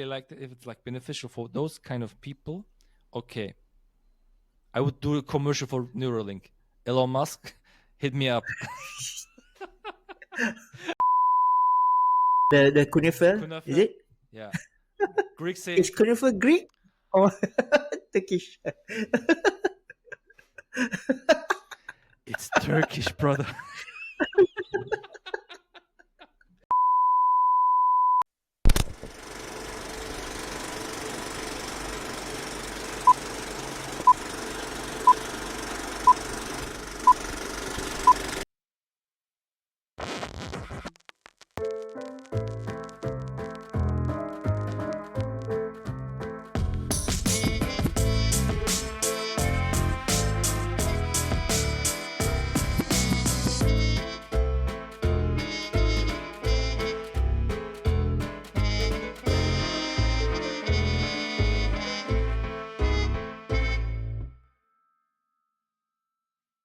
like if it's like beneficial for those kind of people, okay. I would do a commercial for Neuralink. Elon Musk, hit me up. The Kunafa, is Kunafa? it? Yeah. Greek Is say Kunafa Greek or Turkish? it's Turkish, brother.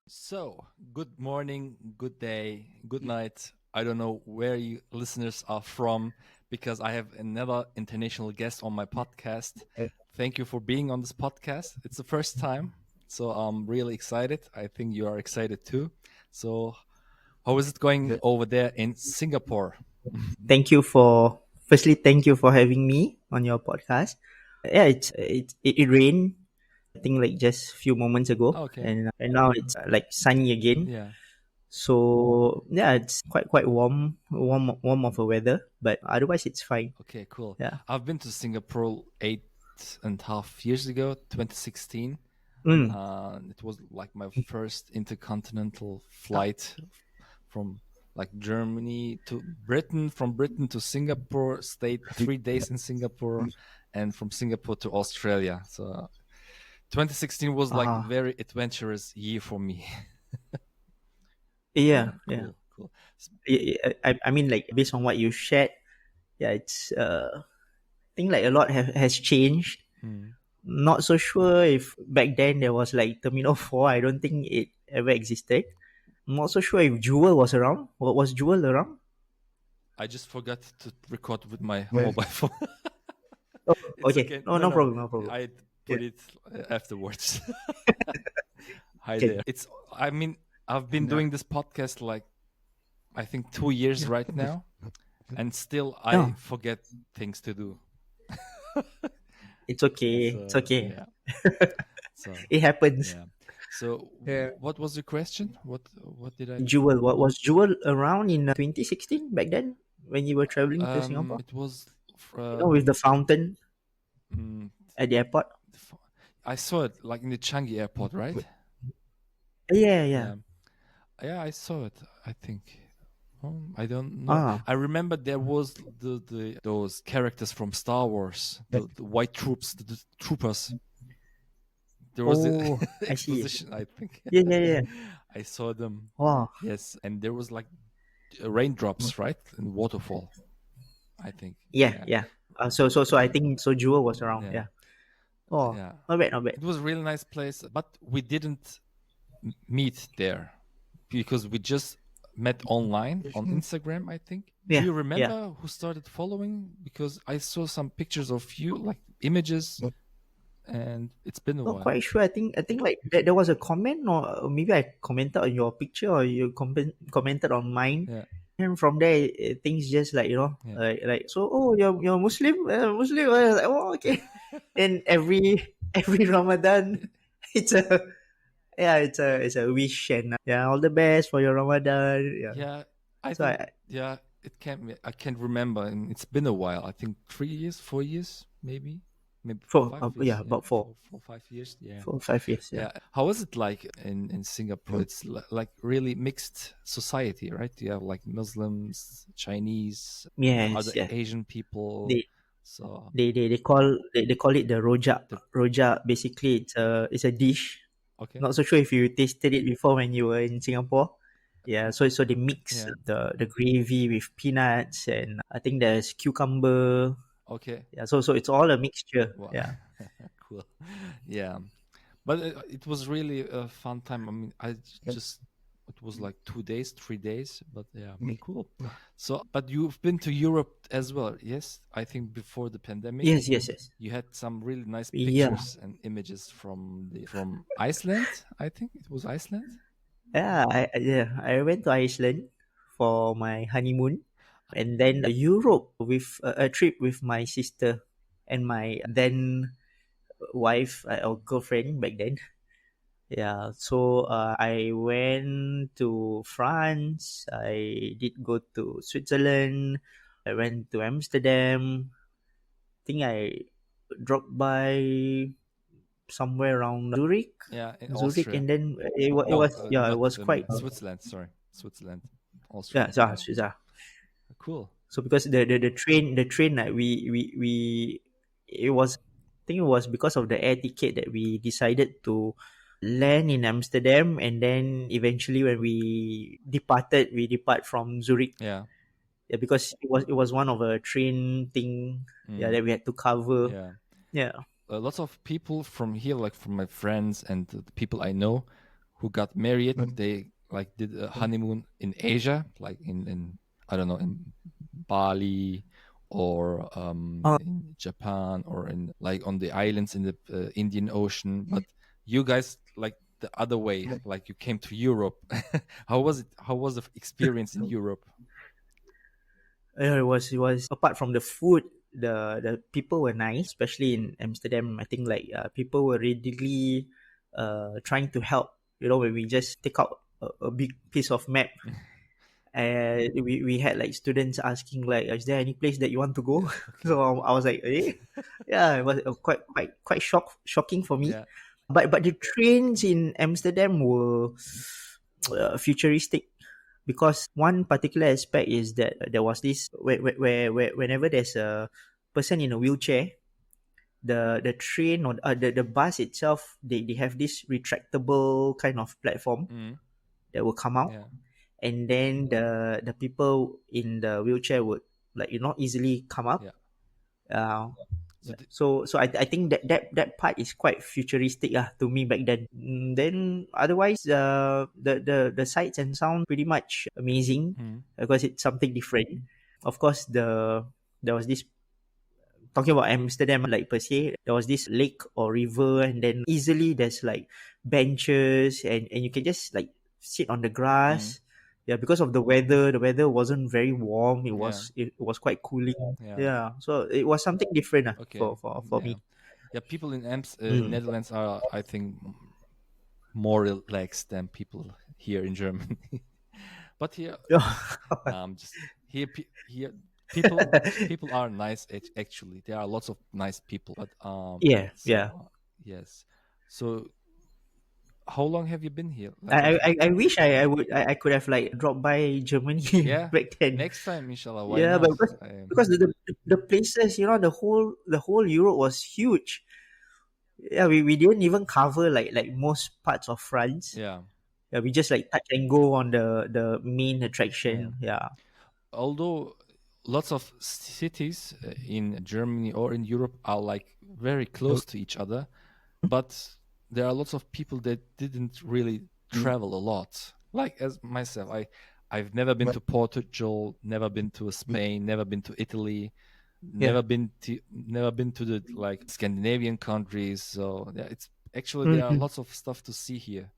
So, good morning, good day, good night. I don't know where you listeners are from because I have another international guest on my podcast. Thank you for being on this podcast. It's the first time, so I'm really excited. I think you are excited too. So, how is it going Good. over there in Singapore? Thank you for having me on your podcast. Yeah, it rained. I think like just few moments ago, Okay. and now it's like sunny again. Yeah. So yeah, it's quite warm of a weather, but otherwise it's fine. Okay, cool. Yeah. I've been to Singapore 8.5 years ago, 2016. Mm. It was like my first intercontinental flight from like Germany to Britain, from Britain to Singapore, stayed 3 days in Singapore, and from Singapore to Australia. So 2016 was like Ah. very adventurous year for me. Yeah. Yeah, Yeah. cool, cool. I mean, like based on what you shared, yeah, it's I think like a lot has changed. Hmm. Not so sure if back then there was like Terminal 4. I don't think it ever existed. I'm not so sure if Jewel was around. What was Jewel around? I just forgot to record with my mobile phone. Oh, It's okay. okay. No, No, no no, problem. No problem. I Yeah. put it afterwards. Hi Okay. there. It's. I mean, I've been Yeah. doing this podcast like I think 2 years right now, and still I No, forget things to do. it's okay. It's So okay. yeah. So It happens. yeah. So Yeah. what was the question? What did I? Jewel, what was Jewel around in 2016 back then when you were traveling to Singapore? It was. With the fountain Mm, at the airport. I saw it like in the Changi airport, right? Yeah, yeah. Yeah. Yeah, I saw it. I think. I don't know. Ah. I remember there was the those characters from Star Wars, the white troops, the troopers. There was an Oh, I see. exposition, I think. Yeah, yeah, yeah. I saw them. Wow. Yes, and there was like raindrops, right, and waterfall. I think. Yeah, Yeah, yeah. So I think so. Jewel was around. yeah, Yeah. Oh, yeah. not bad, not bad. It was a really nice place, but we didn't meet there because we just met online on Instagram, I think. Do Yeah, you yeah. remember who started following? Because I saw some pictures of you, like images, and it's been a Not while. quite sure. I think like there was a comment, or maybe I commented on your picture, or you commented on mine. Yeah, And from there, things just like yeah. like so. Oh, you're Muslim, Muslim. I was like, oh, okay. Then every Ramadan, it's a it's a wish, and yeah, all the best for your Ramadan. Yeah. Yeah, I So think, yeah, it can't be, I can't remember. And it's been a while. I think 3 years, 4 years, maybe, maybe for 5 years. yeah, Yeah, about four, 4, 5 years. Yeah. 4 or 5 years. Yeah. Yeah. How is it like in Singapore? It's like really mixed society, right? You have like Muslims, Chinese, Yes. other Yeah. Asian people. They So they call it the rojak. the Rojak, basically it's a dish. okay. Not so sure if you tasted it before when you were in Singapore. Yeah, so they mix Yeah. the gravy with peanuts, and I think there's cucumber. Okay. Yeah, so it's all a mixture. Wow. Yeah. Cool. Yeah. But it was really a fun time. I mean, it it was like 2 days, 3 days, but yeah, cool. So, but you've been to Europe as well, yes? I think before the pandemic, Yes, yes, yes. you had some really nice Yeah, pictures and images from Iceland. I think it was Iceland. yeah. I went to Iceland for my honeymoon, and then Europe with a trip with my sister and my then wife or girlfriend back then. Yeah, so I went to France. I did go to Switzerland. I went to Amsterdam. I think I dropped by somewhere around Yeah, in Zurich, Austria. and then it No, was yeah, it not was quite Switzerland. Sorry, Switzerland, yeah, Austria. yeah, Yeah, yeah. cool. So because the train that we it was, I think it was because of the air ticket that we decided to land in Amsterdam, and then eventually when we depart from Zurich. Yeah. Yeah, because it was one of a train thing, yeah, Mm, that we had to cover. yeah. Yeah. Lots of people from here, like from my friends and the people I know who got married, they like did a honeymoon in Asia, like in I don't know, in Bali or Oh, in Japan or in like on the islands in the Indian Ocean. But you guys like the other way, like you came to Europe. How was it? How was the experience in Europe? yeah, it was apart from the food, the people were nice, especially in Amsterdam. I think like people were readily trying to help. When we just take out a big piece of map, and we had like students asking like, "Is there any place that you want to go?" Yeah. Okay. So I was like, "Eh?" Yeah, it was quite shocking for me. Yeah. But the trains in Amsterdam were futuristic, because one particular aspect is that there was this where whenever there's a person in a wheelchair, the train or the bus itself, they have this retractable kind of platform Mm, that will come out, yeah. and then the people in the wheelchair would, like, easily come up. Yeah. uh, So so I think that part is quite futuristic to me back then. Then otherwise, the sights and sound pretty much amazing, mm, because it's something different. Of course, there was this, talking about Amsterdam, like per se, there was this lake or river, and then easily there's like benches, and you can just like sit on the mm, grass. Yeah, because of the weather wasn't very warm. It yeah. was it was quite cooling. Yeah. Yeah, so it was something different Okay. for Yeah. me. Yeah. People in Mm. Netherlands are, I think, more relaxed than people here in Germany. But here, just here, here, people are nice. Actually, there are lots of nice people. But Yeah, yeah. so yes. So how long have you been here? I, Like, I, I wish I could have like dropped by Germany yeah. back then. Next time, inshallah. Why Yeah, but not? because the places, the whole Europe was huge. Yeah, we didn't even cover like most parts of France. Yeah. Yeah, we just like touch and go on the main Yeah. attraction. Yeah. Although lots of cities in Germany or in Europe are like very close to each other, but there are lots of people that didn't really travel a lot. Like as myself, I've never been to Portugal, never been to Spain, never been to Italy, Yeah. never been to the like Scandinavian countries. So yeah, it's actually there are Mm-hmm. lots of stuff to see here.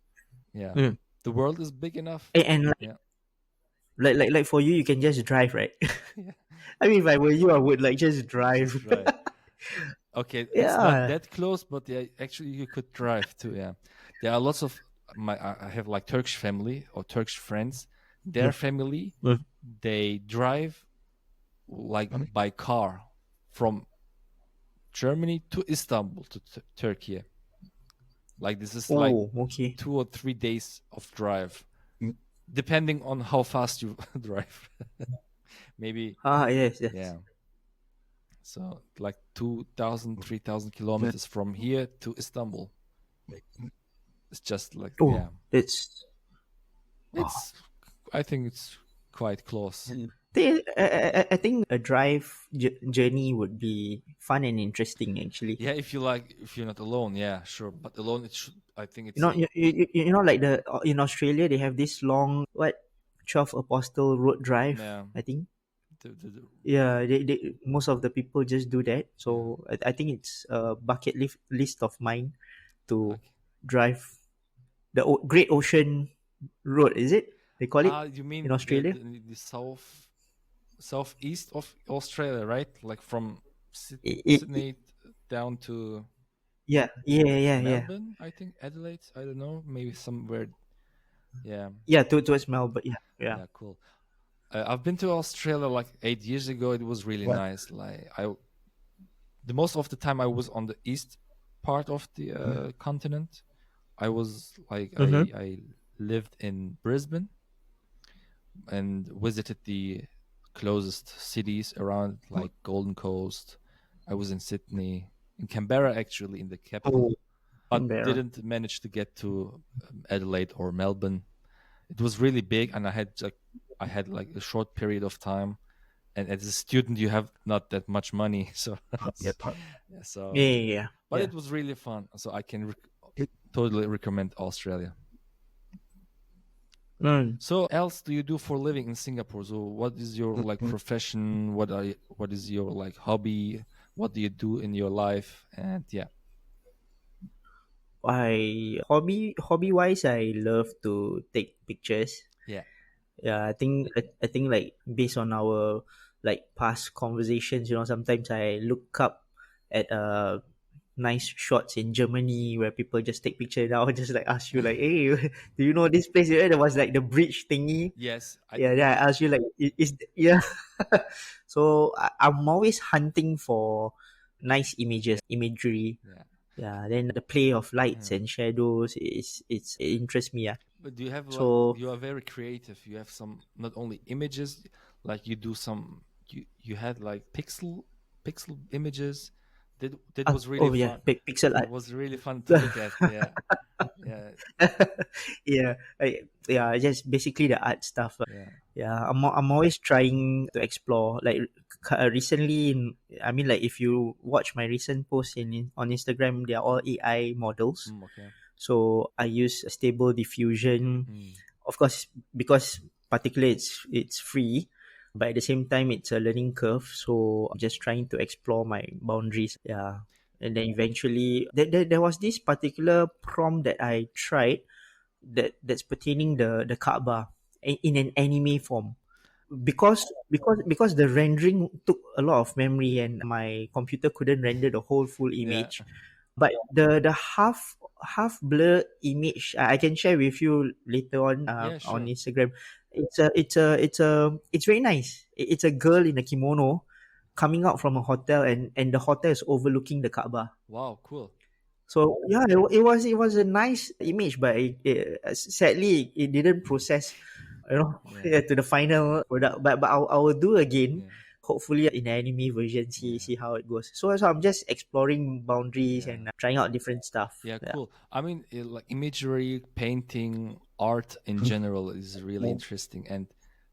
Yeah, Mm. the world is big enough. And Yeah, like for you, you can just drive, right? yeah, I mean, if I were you, I would like just drive. just drive. Okay, it's not Yeah. that close, but yeah, actually you could drive too. Yeah, there are lots of I have like Turkish family or Turkish friends. Their family Mm. they drive like by car from Germany to Istanbul to Turkey. Like this is like Oh, okay. 2 or 3 days of drive, depending on how fast you drive. Maybe Yes, yes. yeah. So like 2,000, 3,000 kilometers from here to Istanbul. It's just like Oh, yeah. it's It's I think it's quite close. I think a drive journey would be fun and interesting actually. Yeah, if you like, if you're not alone, yeah, sure. But alone, it should. I think You it's know, a you know, like the in Australia they have this long what 12 Apostle Road Drive. yeah, I think. the Yeah, they most of the people just do that. yeah. So I think it's a bucket list of mine to Okay. drive the Great Ocean Road. Is it? They call it You in mean Australia. the southeast of Australia, right? Like from Sydney down to Yeah, yeah, yeah, yeah, Melbourne, I think Adelaide. I don't know, maybe somewhere. Yeah, yeah. Towards Melbourne. Yeah, yeah. yeah, cool. I've been to Australia like 8 years ago. It was really What? nice. Like the most of the time I was on the east part of the continent. I was like Mm-hmm. I lived in Brisbane and visited the closest cities around, like Golden Coast. I was in Sydney, in Canberra actually, in the Oh, capital, but Canberra. didn't manage to get to Adelaide or Melbourne. It was really big, and I had like a short period of time. And as a student, you have not that much money, so Yep. yeah, Yeah, so yeah, yeah. but Yeah. it was really fun. So I can totally recommend Australia. Mm. So else do you do for living in Singapore? So what is your like profession? What is your like hobby? What do you do in your life? And yeah, I hobby wise, I love to take pictures. yeah, Yeah, I think like based on our like past conversations, you know, sometimes I look up at nice shots in Germany where people just take picture. And I'll just like ask you like, hey, do you know this place? Yeah, there was like the bridge thingy. yes, I Yeah, yeah. I ask you like, is yeah. So I'm always hunting for nice imagery. yeah. Yeah, then the play of lights Uh, and shadows it interests me. Yeah. but do you have like So you are very creative? You have some not only images, like you do some you had like pixel images. That was really oh yeah, fun. pixel It art. was really fun to look at. Yeah, yeah, Yeah, yeah, just basically the art stuff. yeah. Yeah, I'm always trying to explore. Like recently, I mean, like if you watch my recent posts on Instagram, they are all AI models. Okay. So I use stable diffusion, Mm, of course, because particularly it's free, but at the same time it's a learning curve. So I'm just trying to explore my boundaries. Yeah, and then eventually there was this particular prompt that I tried that's pertaining the Kaaba in an anime form because the rendering took a lot of memory and my computer couldn't render the whole full yeah, image, but the half blur image I can share with you later yeah. on Sure. Instagram. It's very nice. It's a girl in a kimono coming out from a hotel, and the hotel is overlooking the Kaaba. Wow, cool. So yeah, it was a nice image, but sadly it didn't process, you know, Yeah, yeah, to the final product. But I will do again, yeah, hopefully in the anime version. yeah, See how it goes. So I'm just exploring boundaries yeah. and trying out different stuff. Yeah, Yeah. cool. I mean, like imagery, painting, art in general is really Mm. interesting, and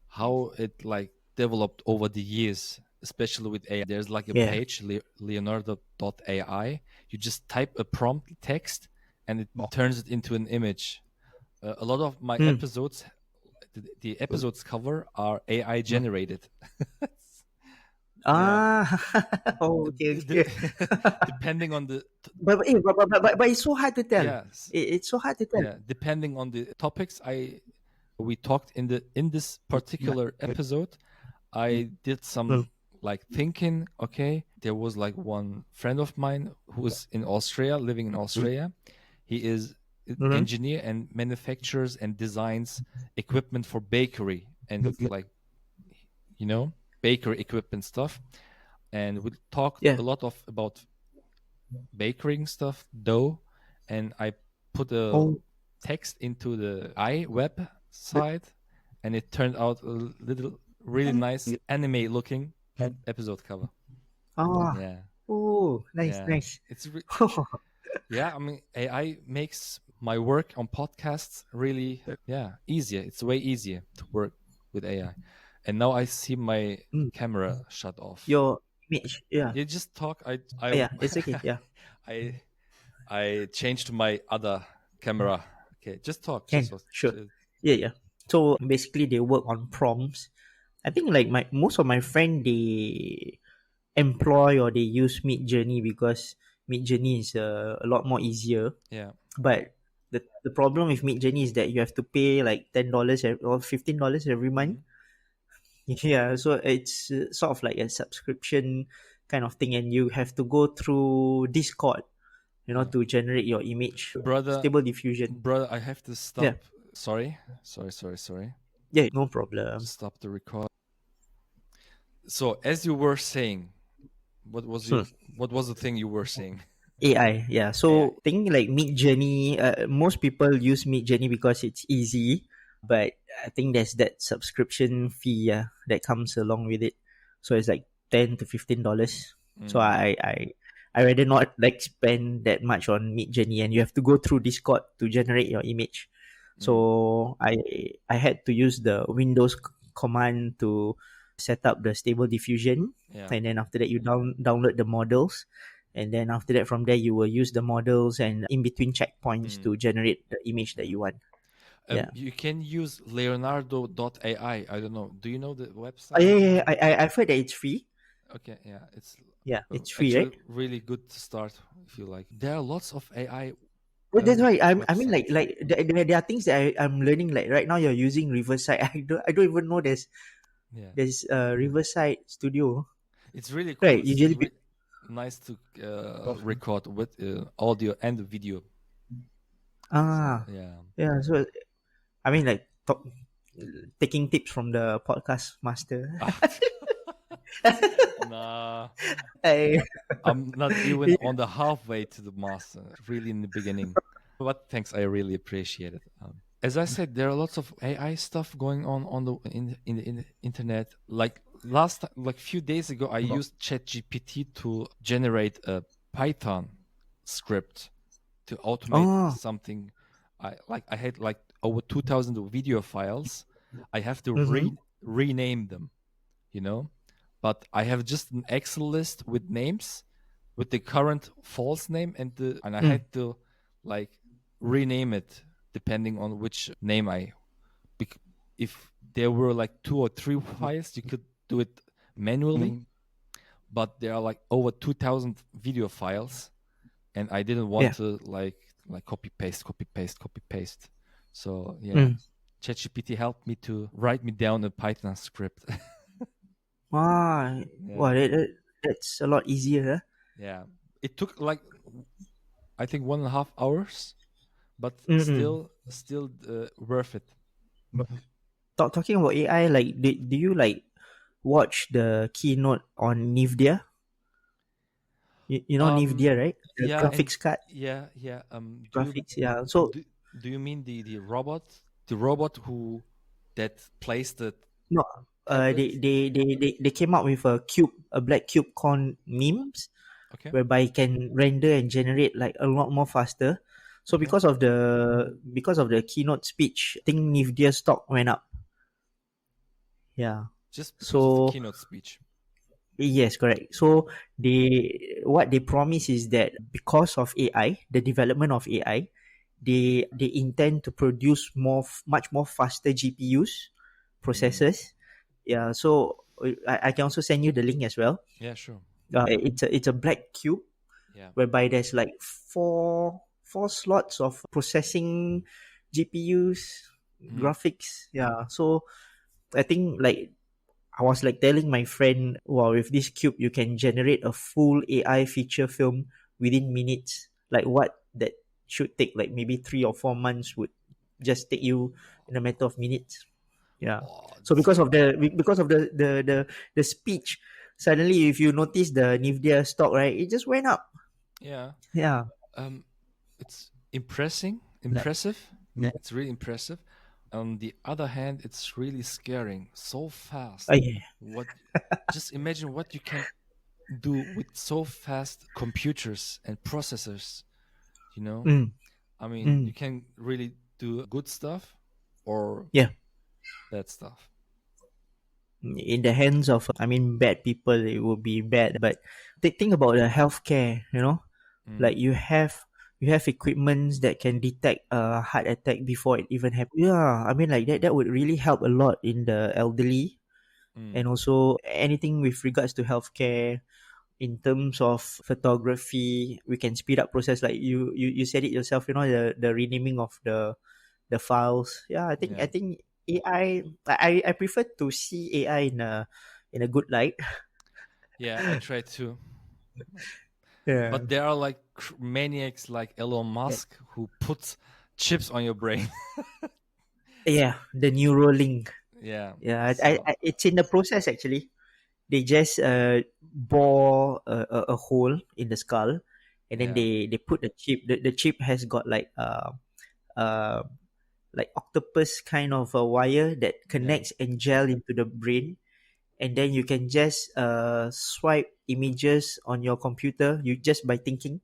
how it like developed over the years, especially with AI. There's like a Yeah. page, Leonardo.ai. You just type a prompt text, and it turns it into an image. A lot of my Mm. episodes, the episodes cover are AI generated. Yeah, Ah. Oh, okay, okay. depending on the But it's so hard to tell. yes, It's so hard to tell. yeah, depending on the topics I we talked in this particular episode, I did Mm. some like thinking. Okay, there was like one friend of mine who is in Austria, living in Australia. He is an Mm-hmm. engineer and manufactures and designs equipment for bakery and like bakery equipment stuff. And we talked Yeah. a lot of about baking stuff, dough, and I put a Oh. text into the iWeb site, and it turned out a little really nice anime looking episode cover. Ah. Yeah, Oh, nice, yeah, nice. yeah. I mean, AI makes my work on podcasts really easier. It's way easier to work with AI. and now I see my Mm. camera shut off. Your image. Yeah. You just talk. Yeah. It's okay. Yeah. I I changed my other camera. Okay, just talk. Can. Sure. Just Yeah. Yeah. So basically, they work on prompts. I think like my most of my friend, they employ or they use Mid Journey because Mid Journey is a lot more easier. yeah. But the problem with Mid Journey is that you have to pay like $10 or $15 every month. Mhm. Yeah, so it's sort of like a subscription kind of thing, and you have to go through Discord, Yeah. to generate your image. Brother, Stable diffusion. brother, I have to Yeah, stop. Sorry. yeah, no problem. Stop the record. So as you were saying, Hmm. what was the thing you were saying? AI, yeah. AI. So thinking like Mid Journey, most people use Mid Journey because it's easy, but I think there's that subscription fee, that comes along with it. So it's like $10 to $15. So Mm, I rather not like spend that much on Mid Journey, and you have to go through Discord to generate your image. mm, So I had to use the Windows command to set up the stable diffusion, yeah. and then after that you download the models, and then after that from there you will use the models and in between checkpoints Mm, to generate the image that mm. you want. Yeah. You can use Leonardo.ai. I don't know. Do you know the Oh, website? yeah, yeah, yeah. I've heard that it's free. Okay, yeah, it's Yeah, it's free, actually right? really good to start if you like. There are lots of AI Well, that's why I mean like websites. there are things that I'm learning, like right now you're using Riverside. I don't even know Yeah, there's Riverside Studio, it's really cool. right? It's Usually nice to record with audio and video. So yeah. yeah. So I mean like taking tips from the podcast master. Nah, I, I'm not even on the halfway to the master. Really in the beginning. But thanks, I really appreciate it. As I said, there are lots of AI stuff going on the in the internet. Like like few days ago, I used ChatGPT to generate a Python script to automate oh. something. I had like over 2,000 video files. I have to Mm-hmm. rename them, you know. But I have just an Excel list with names, with the current false name and I Mm, had to like rename it depending on which name if there were like two or three files, you could do it manually, but there are like over 2,000 video files, and I didn't want yeah. to like copy paste. So yeah, Mm. ChatGPT helped me to write me down a Python script. Ah, Yeah, wow, that's a lot easier. yeah. It took like I think 1.5 hours, but Huh? Mm-mm. still worth it. Talking about AI, like, do you like watch the keynote on Nvidia? You know Um, Nvidia, right? The yeah, and graphics card, yeah. graphics. Yeah. So Do, do you mean the robot who that plays the no, tablet? they came up with a cube, a black cube called memes, Okay, whereby it can render and generate like a lot more faster. So okay. because of the keynote speech, I think Nvidia stock went up. Yeah. Just because of the So keynote speech. yes, correct. So what they promise is that because of AI, the development of AI, they intend to produce much more faster GPUs, Mm, processors. Yeah. So I can also send you the link as well. yeah, sure. It's a black cube Yeah. whereby there's like four slots of processing GPUs, Mm. graphics. Yeah. So I think like I was like telling my friend, wow, with this cube, you can generate a full AI feature film within minutes. Like what that should take like maybe 3 or 4 months would just take you in a matter of minutes. Yeah. Oh, So because of the speech, suddenly if you notice the Nvidia stock, right, it just went up. yeah. Yeah. Um, it's impressive. Yeah. It's really impressive. On the other hand, it's really scaring. So Oh, fast. yeah. What? Just imagine what you can do with so fast computers and processors. You know, Mm, I mean, you mm, can really do good stuff or yeah. bad stuff. in the hands of, I mean, bad people, it will be bad. But think about the healthcare, Mm, like you have equipments that can detect a heart attack before it even happens. Yeah, I mean, like that would really help a lot in the elderly, mm, and also anything with regards to healthcare. In terms of photography, we can speed up process, like you said it yourself, the renaming of the files. Yeah, I think yeah. I think AI, I prefer to see AI in a good light. Yeah, I try to. Yeah. But there are like maniacs like Elon Musk who puts chips on your brain. Yeah, the Neuralink. Yeah. Yeah, So it's in the process actually. They just bore a hole in the skull, and then yeah, they put the chip. The chip has got uh like octopus kind of a wire that yeah. connects and gel into the brain, and then you can just swipe images on your computer, you just by thinking.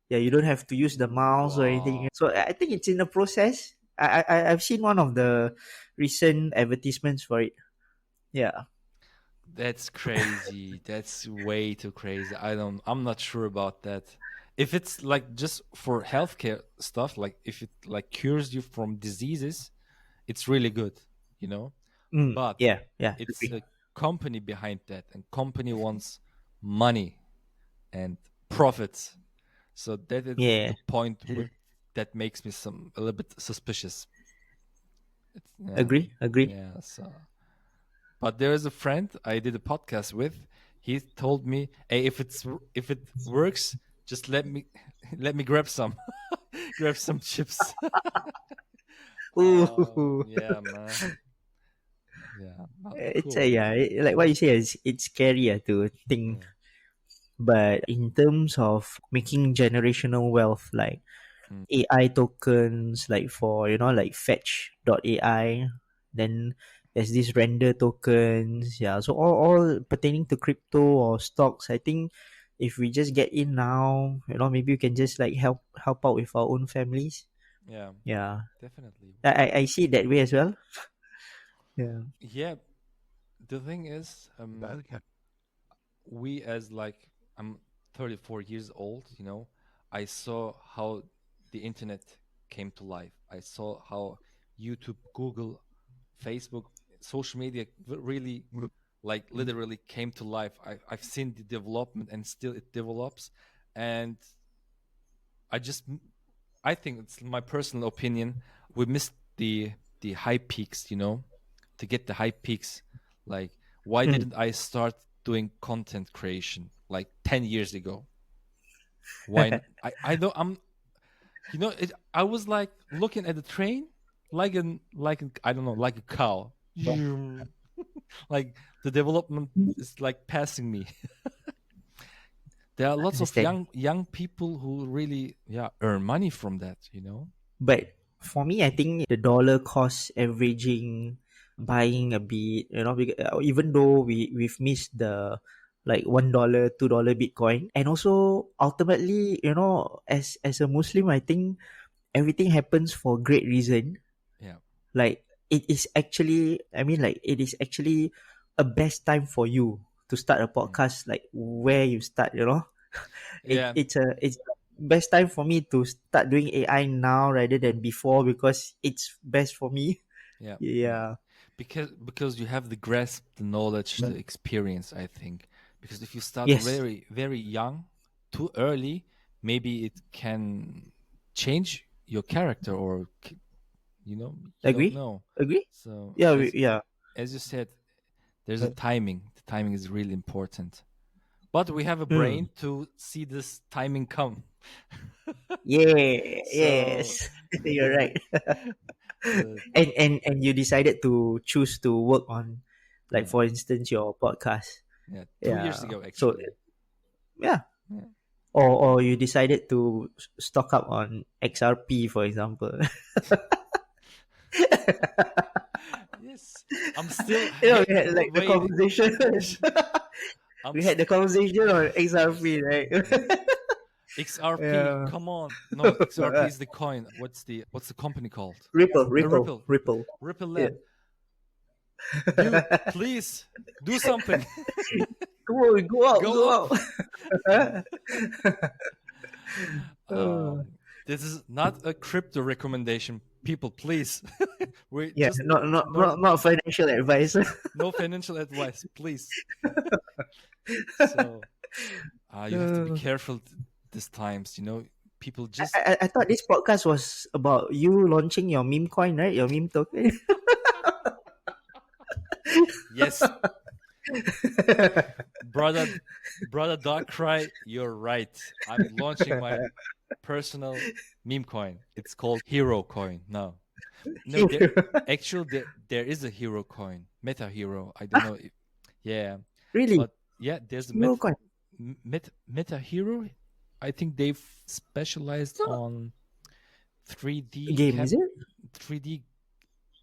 Yeah, you don't have to use the mouse or anything. Wow. So I think it's in the process. I've seen one of the recent advertisements for it. Yeah. That's crazy. That's way too crazy. I'm not sure about that. If it's like just for healthcare stuff, like if it like cures you from diseases, it's really good, you know? But Yeah, yeah, it's agree. a company behind that, and company wants money and profits. So that is Yeah, the point with that makes me some a little bit suspicious. It's yeah. agree. Yeah, so but there is a friend I did a podcast with. He told me, "Hey, if it works, just let me let me grab some, grab some chips." Ooh. Yeah, man. Yeah, not It's cool. yeah, like what you say, it's scary to think. Yeah. But in terms of making generational wealth, like Mm, AI tokens, like for like fetch.ai, then there's these render tokens. Yeah, so all pertaining to crypto or stocks. I think if we just get in now, maybe we can just like help out with our own families. yeah, Yeah, definitely. I see it that way as well. Yeah. Yeah, the thing is, we as like I'm 34 years old, I saw how the internet came to life. I saw how YouTube, Google, Facebook, social media really like literally came to life. I've seen the development and still it develops. And I just I think it's my personal opinion. We missed the high peaks, to get the high peaks. Like, why Mm. didn't I start doing content creation like 10 years ago? Why? I know I was like looking at the train like I don't know, like a cow. Like the development is like passing me. There are lots of Understand. young people who really earn money from that. But for me, I think the dollar cost averaging, buying a bit, even though we've missed the like $1, $2 Bitcoin, and also ultimately, as a Muslim, I think everything happens for great reason. Yeah. Like it is actually, I mean, like it is actually a best time for you to start a Mm. podcast, like where you start, Yeah. it's best time for me to start doing AI now rather than before, because it's best for me. Yeah, yeah. Yeah. Because you have the grasp, the knowledge, the experience, I think. Because if you start Yes. very, very young, too early, maybe it can change your character or you don't Agree. know. Agree. So Yeah. as Yeah. as you said, there's a timing. The timing is really important. But we have a Hmm. brain to see this timing come. Yeah. So Yes. You're right. the And you decided to choose to work on, like yeah, for instance, your podcast. yeah, 2 years Yeah. ago So actually. yeah. Yeah. Or you decided to stock up on XRP, for example. Yes, I'm still We had like the waiting. conversation. I'm We had the conversation on XRP, right? XRP. Yeah. Come on, no, XRP is the coin. What's the company called? Ripple, A Ripple, Ripple, Ripple, Ripple. Ripple Yeah. Lab. Dude, please do something. Come on, go out, Go go up. out. This is not a crypto recommendation. People, please. We Yeah, just not financial advice. no financial advice, please. So you have to be Uh, careful these times. People I, just I thought this podcast was about you launching your meme coin, right? Your meme token. yes, brother, brother, dog cry. You're right. I'm launching my personal meme coin. It's called Hero Coin. No, there is a Hero Coin, Meta Hero. I don't Ah, know. Yeah, really? but yeah, there's a Hero coin. Meta Hero. I think they've specialized So, on 3D game, is it? 3D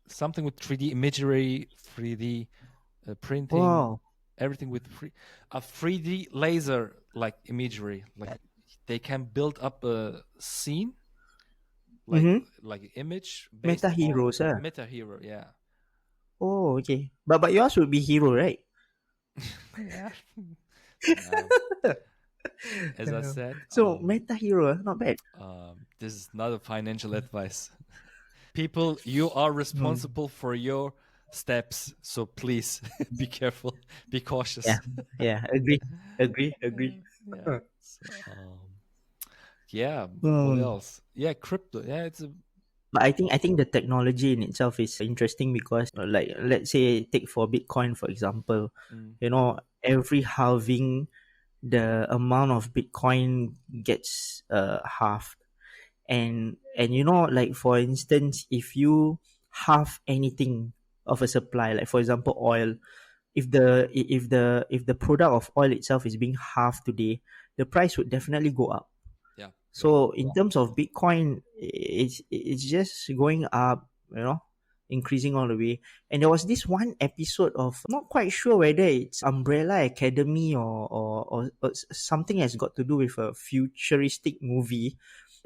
something with 3D imagery, 3D printing, Wow. everything with a 3D laser like imagery. Like they can build up a scene like Mm-hmm. like image Meta based on heroes, ah. Meta Hero. Yeah, Oh, okay. But yours would be hero, right? yeah. No, as I said, So meta hero, not bad. this is not a financial advice. People, you are Hmm. responsible for your steps, so please be careful, be Yeah, cautious. yeah, agree, agree, agree. Yeah. So, yeah. What Hmm. else? Yeah, crypto. Yeah, it's a. But I think the technology in itself is interesting because, like, let's say take for Bitcoin for example, Mm, every halving, the amount of Bitcoin gets halved, and like for instance, if you halve anything of a supply, like for example oil, if the product of oil itself is being halved today, the price would definitely go up. yeah, yeah. So in terms of Bitcoin, it's just going up, increasing all the way. And there was this one episode of, not quite sure whether it's Umbrella Academy or something has got to do with a futuristic movie.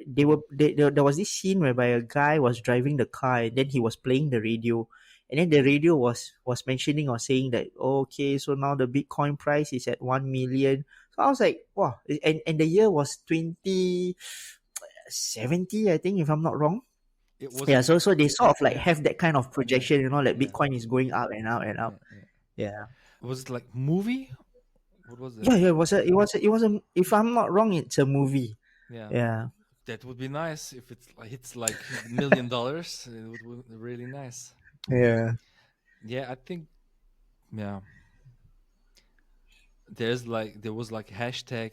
There was this scene whereby a guy was driving the car and then he was playing the radio, and then the radio was mentioning or saying that, okay, so now the Bitcoin price is at 1 million. So I was like, wow. And the year was 2070, I think, if I'm not wrong. It was Yeah, it. so they sort of like Yeah, have that kind of projection, like yeah, Bitcoin is going up and up and yeah, up. yeah. Yeah. Was it like movie? What was it? Yeah, yeah, it was a, if I'm not wrong, it's a movie. Yeah, Yeah. that would be nice if it's like $1 million. It would be really nice. Yeah. Yeah, I think yeah. There was like hashtag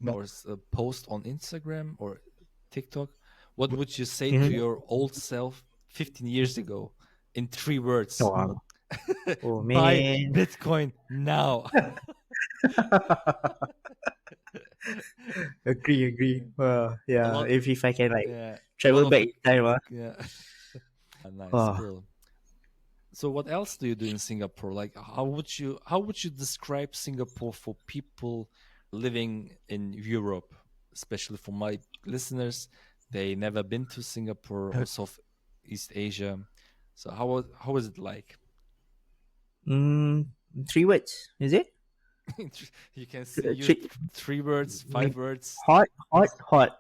or a post on Instagram or TikTok. What would you say to Mm-hmm. your old self 15 years ago in 3 words? Wow. Oh Buy man. Bitcoin now. Agree, agree. A Yeah. lot. If I can like Yeah, a lot travel of back in time, yeah. Nice, oh, cool. So what else do you do in Singapore? Like how would you describe Singapore for people living in Europe, especially for my listeners? They never been to Singapore or Southeast Asia. So how is it like? mm, 3 words, is it? You can say use Three, 3 words, mm, 5 words. hot, hot, hot.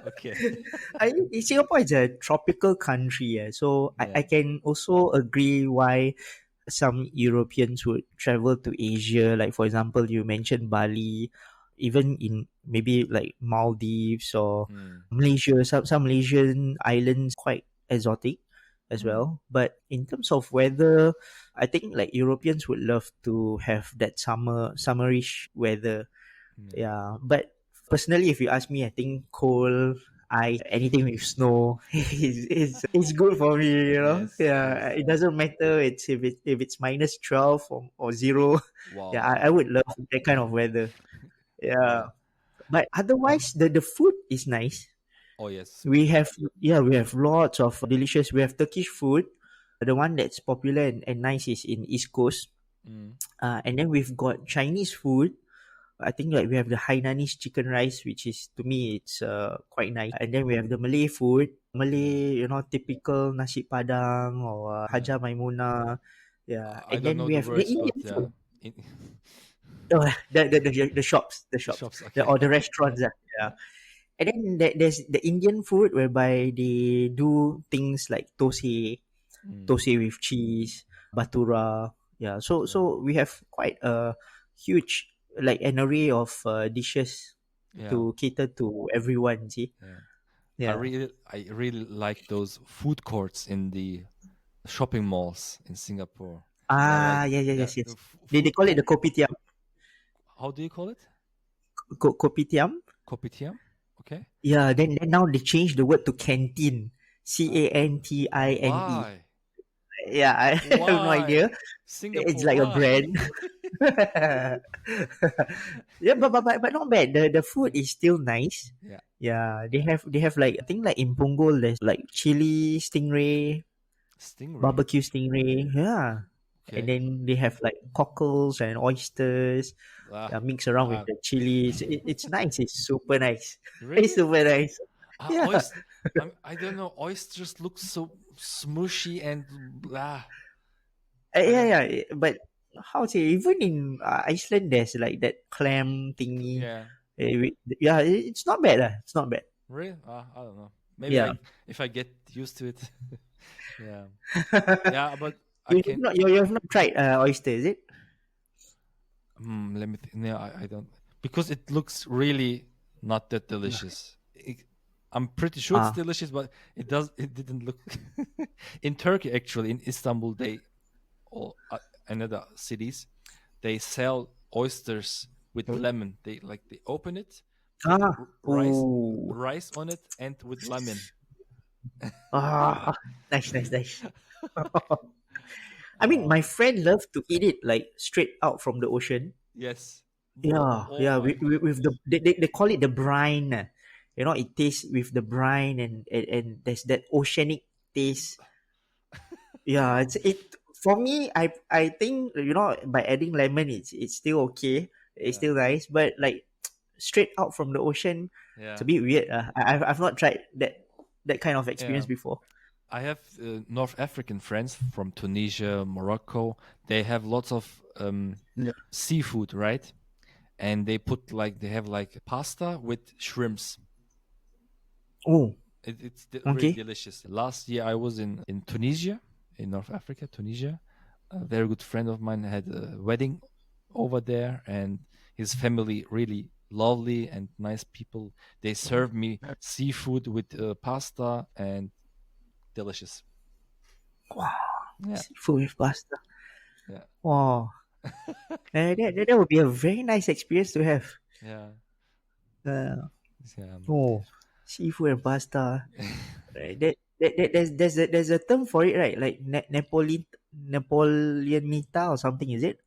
Okay. Singapore is a tropical country, so I Yeah. can also agree why some Europeans would travel to Asia. Like for example, you mentioned Bali, even in maybe like Maldives or Mm. Malaysia. Some Malaysian islands quite exotic as Mm. well. But in terms of weather, I think like Europeans would love to have that summerish weather. Yeah. Yeah, but personally, if you ask me, I think cold, ice, anything with snow is good for me. Yes, Yeah, yes. it doesn't matter. If it's -12 or zero. Yeah, Wow. I would love that kind of weather. Yeah. Yeah, but otherwise, the food is nice. Oh yes. We have lots of delicious. We have Turkish food. The one that's popular and nice is in East Coast. Mm. And then we've got Chinese food. I think like we have the Hainanese chicken rice, which is to me it's quite nice. And then we have the Malay food, Yeah. Malay, typical nasi padang or Yeah. Haja Maimuna. Yeah, I and don't then know we the have the words, but Indian yeah. food. In Oh, the shops, the the shops, shops, okay. or the restaurants. Yeah. And then there's the Indian food whereby they do things like Mm, tosi with cheese, batura. Yeah, yeah. so we have quite a huge like an array of dishes Yeah. to cater to everyone. See, Yeah. yeah. I really like those food courts in the shopping malls in Singapore. They're like Yeah, yeah, yes, the yes. They food call it the kopitiam, how do you call it? kopitiam. Kopitiam? Okay. Yeah, then now they changed the word to canteen, CANTINE. Why? Yeah, I have no Why? idea. It's Singapore, like a why? brand. Yeah, but not bad. The food is still nice. Yeah. Yeah, they have like I think like in Punggol there's like chili stingray, Stingray. barbecue stingray. Yeah, and Okay. then they have like cockles and oysters. Ah, Mix around with ah, the chilies. It's nice. It's super nice. It's really? super nice. Yeah, I don't know. Oysters look so smushy and blah. I yeah, don't. yeah. But how to say? Even in Iceland, there's like that clam thingy. Yeah. Yeah, it's not bad. It's not bad. Really? I don't know. Maybe Yeah. I if I get used to it. Yeah. Yeah, but I You have can. not you have not tried oyster, is it? Let me think. No, I don't because it looks really not that delicious. I'm pretty sure it's Ah, delicious, but it does. It didn't look. In Turkey, actually, in Istanbul, they or and other cities, they sell oysters with lemon. They open it, put rice ooh, on it, and with lemon. ah, nice, nice, nice. I mean, Uh, my friend loves to eat it like straight out from the ocean. yes. Yeah, Oh yeah. my. With the they call it the brine. It tastes with the brine and there's that oceanic taste. Yeah, it for me. I think by adding lemon, it's still okay. It's Yeah. still nice, but like straight out from the ocean, it's Yeah. a bit weird. I've not tried that kind of Yeah. experience before. I have North African friends from Tunisia, Morocco. They have lots of Yeah. seafood, right? And they have like pasta with shrimps. Oh, It's really okay. delicious. Last year I was in Tunisia, in North Africa, Tunisia. A very good friend of mine had a wedding over there, and his family really lovely and nice people. They served me seafood with pasta and delicious. Wow, Yeah, seafood with pasta. yeah, Wow, that would be a very nice experience to have. yeah, Uh, yeah. oh, seafood and pasta. Right. There's a term for it, right? Like Napoleonita or something. Is it?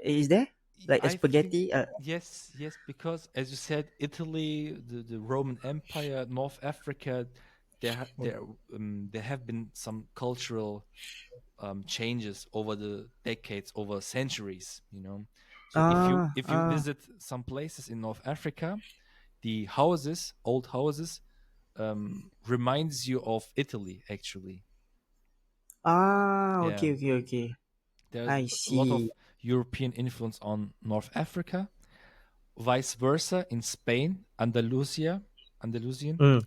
Is there like a I think spaghetti? yes, yes, because as you said, Italy, the Roman Empire, North Africa, there have been some cultural changes over the decades, over centuries. So if you Ah. visit some places in North Africa, the houses, old houses, reminds you of Italy. Actually, Okay, yeah, okay, okay. there's I a lot of see. European influence on North Africa. Vice versa in Spain, Andalusian, Mm.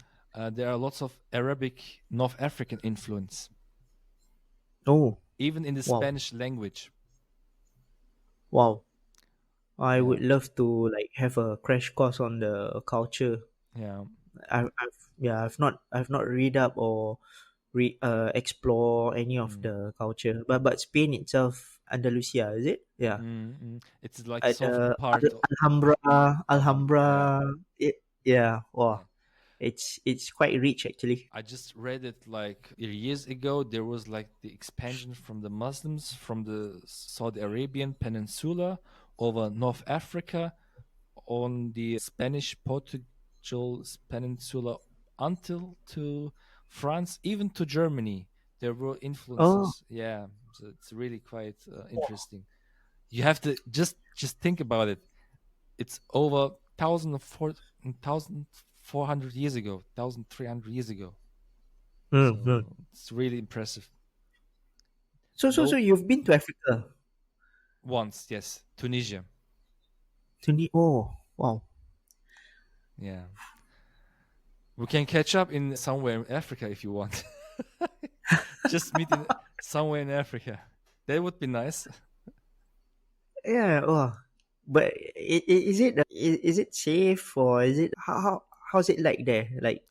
there are lots of Arabic North African influence, Oh, even in the wow, Spanish language. wow. I Yeah, would love to like have a crash course on the culture. yeah. I've not read up or explore any of Mm, the culture. But Spain itself, Andalusia, is it? Yeah. It's like At soft part of Alhambra. Yeah, Alhambra. Yeah. Wow. yeah. It's quite rich actually. I just read it like years ago. There was like the expansion from the Muslims from the Saudi Arabian Peninsula over North Africa on the Spanish Portugal Peninsula until to France, even to Germany. There were Oh, influences. Yeah, so it's really quite interesting. You have to just think about it. It's over 1,400 years ago, 1,300 years ago. Mm. So it's really impressive. So Nope. you've been to Africa? Once, yes. Tunisia. Oh, wow. Yeah. We can catch up in somewhere in Africa if you want. Just meet in somewhere in Africa. That would be nice. Yeah. Oh, but is it safe, or is it how's it like there? Like,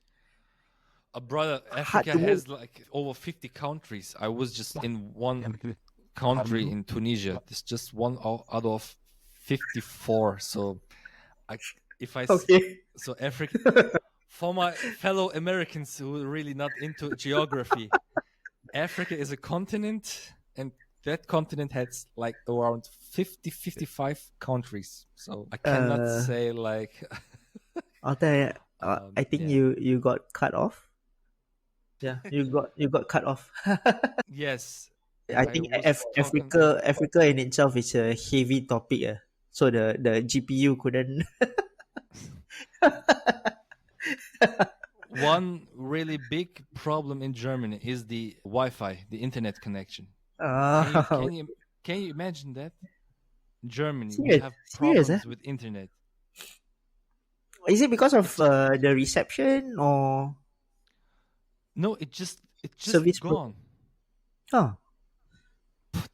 Brother, hard Africa to move? has like over 50 countries. I was just in one country in Tunisia. It's just one out of 54. So I, if I, Okay. so Africa, for my fellow Americans who are really not into geography, Africa is a continent, and that continent has like around 50, 55 countries. So I cannot Uh, say like, I'll tell you. I think yeah. you got cut off. Yeah, you got cut off. Yes, I I think was talking. Africa in itself is a heavy topic. So the GPU couldn't. One really big problem in Germany is the Wi-Fi, the internet connection. Can you Uh, can you can you imagine that? In Germany, we serious, have serious. problems with internet. Is it because It of just the reception or no, it just service pro? gone. Oh,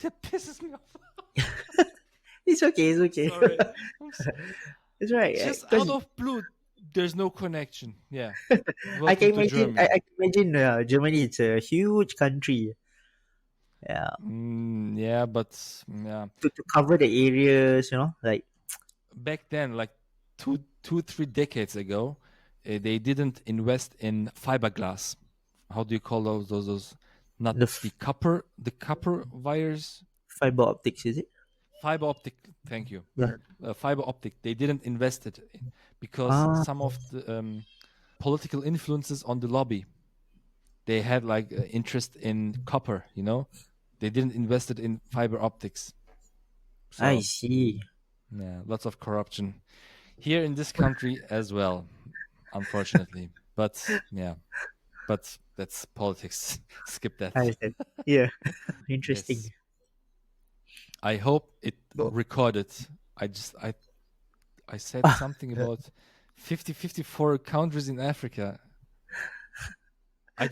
That pisses me off. it's okay. It's okay. Sorry, It's right. just out Because of blue, there's no connection. Yeah, I welcome can to imagine. Germany. I can imagine. Germany. It's a huge country. Yeah, Yeah, but yeah, to cover the areas. Like back then, like 3 decades ago, they didn't invest in fiberglass. How do you call those? Not the the copper wires, fiber optics. Is it? fiber optic. Thank you. Yeah. Fiber optic. They didn't invest it in because Ah, some of the political influences on the lobby, they had like interest in copper. They didn't invest it in fiber optics. I So see. yeah, lots of corruption here in this country as well, unfortunately. But yeah, but that's politics. Skip I that. understand. Yeah. Interesting. Yes, I hope it recorded. I said something about 54 countries in Africa. I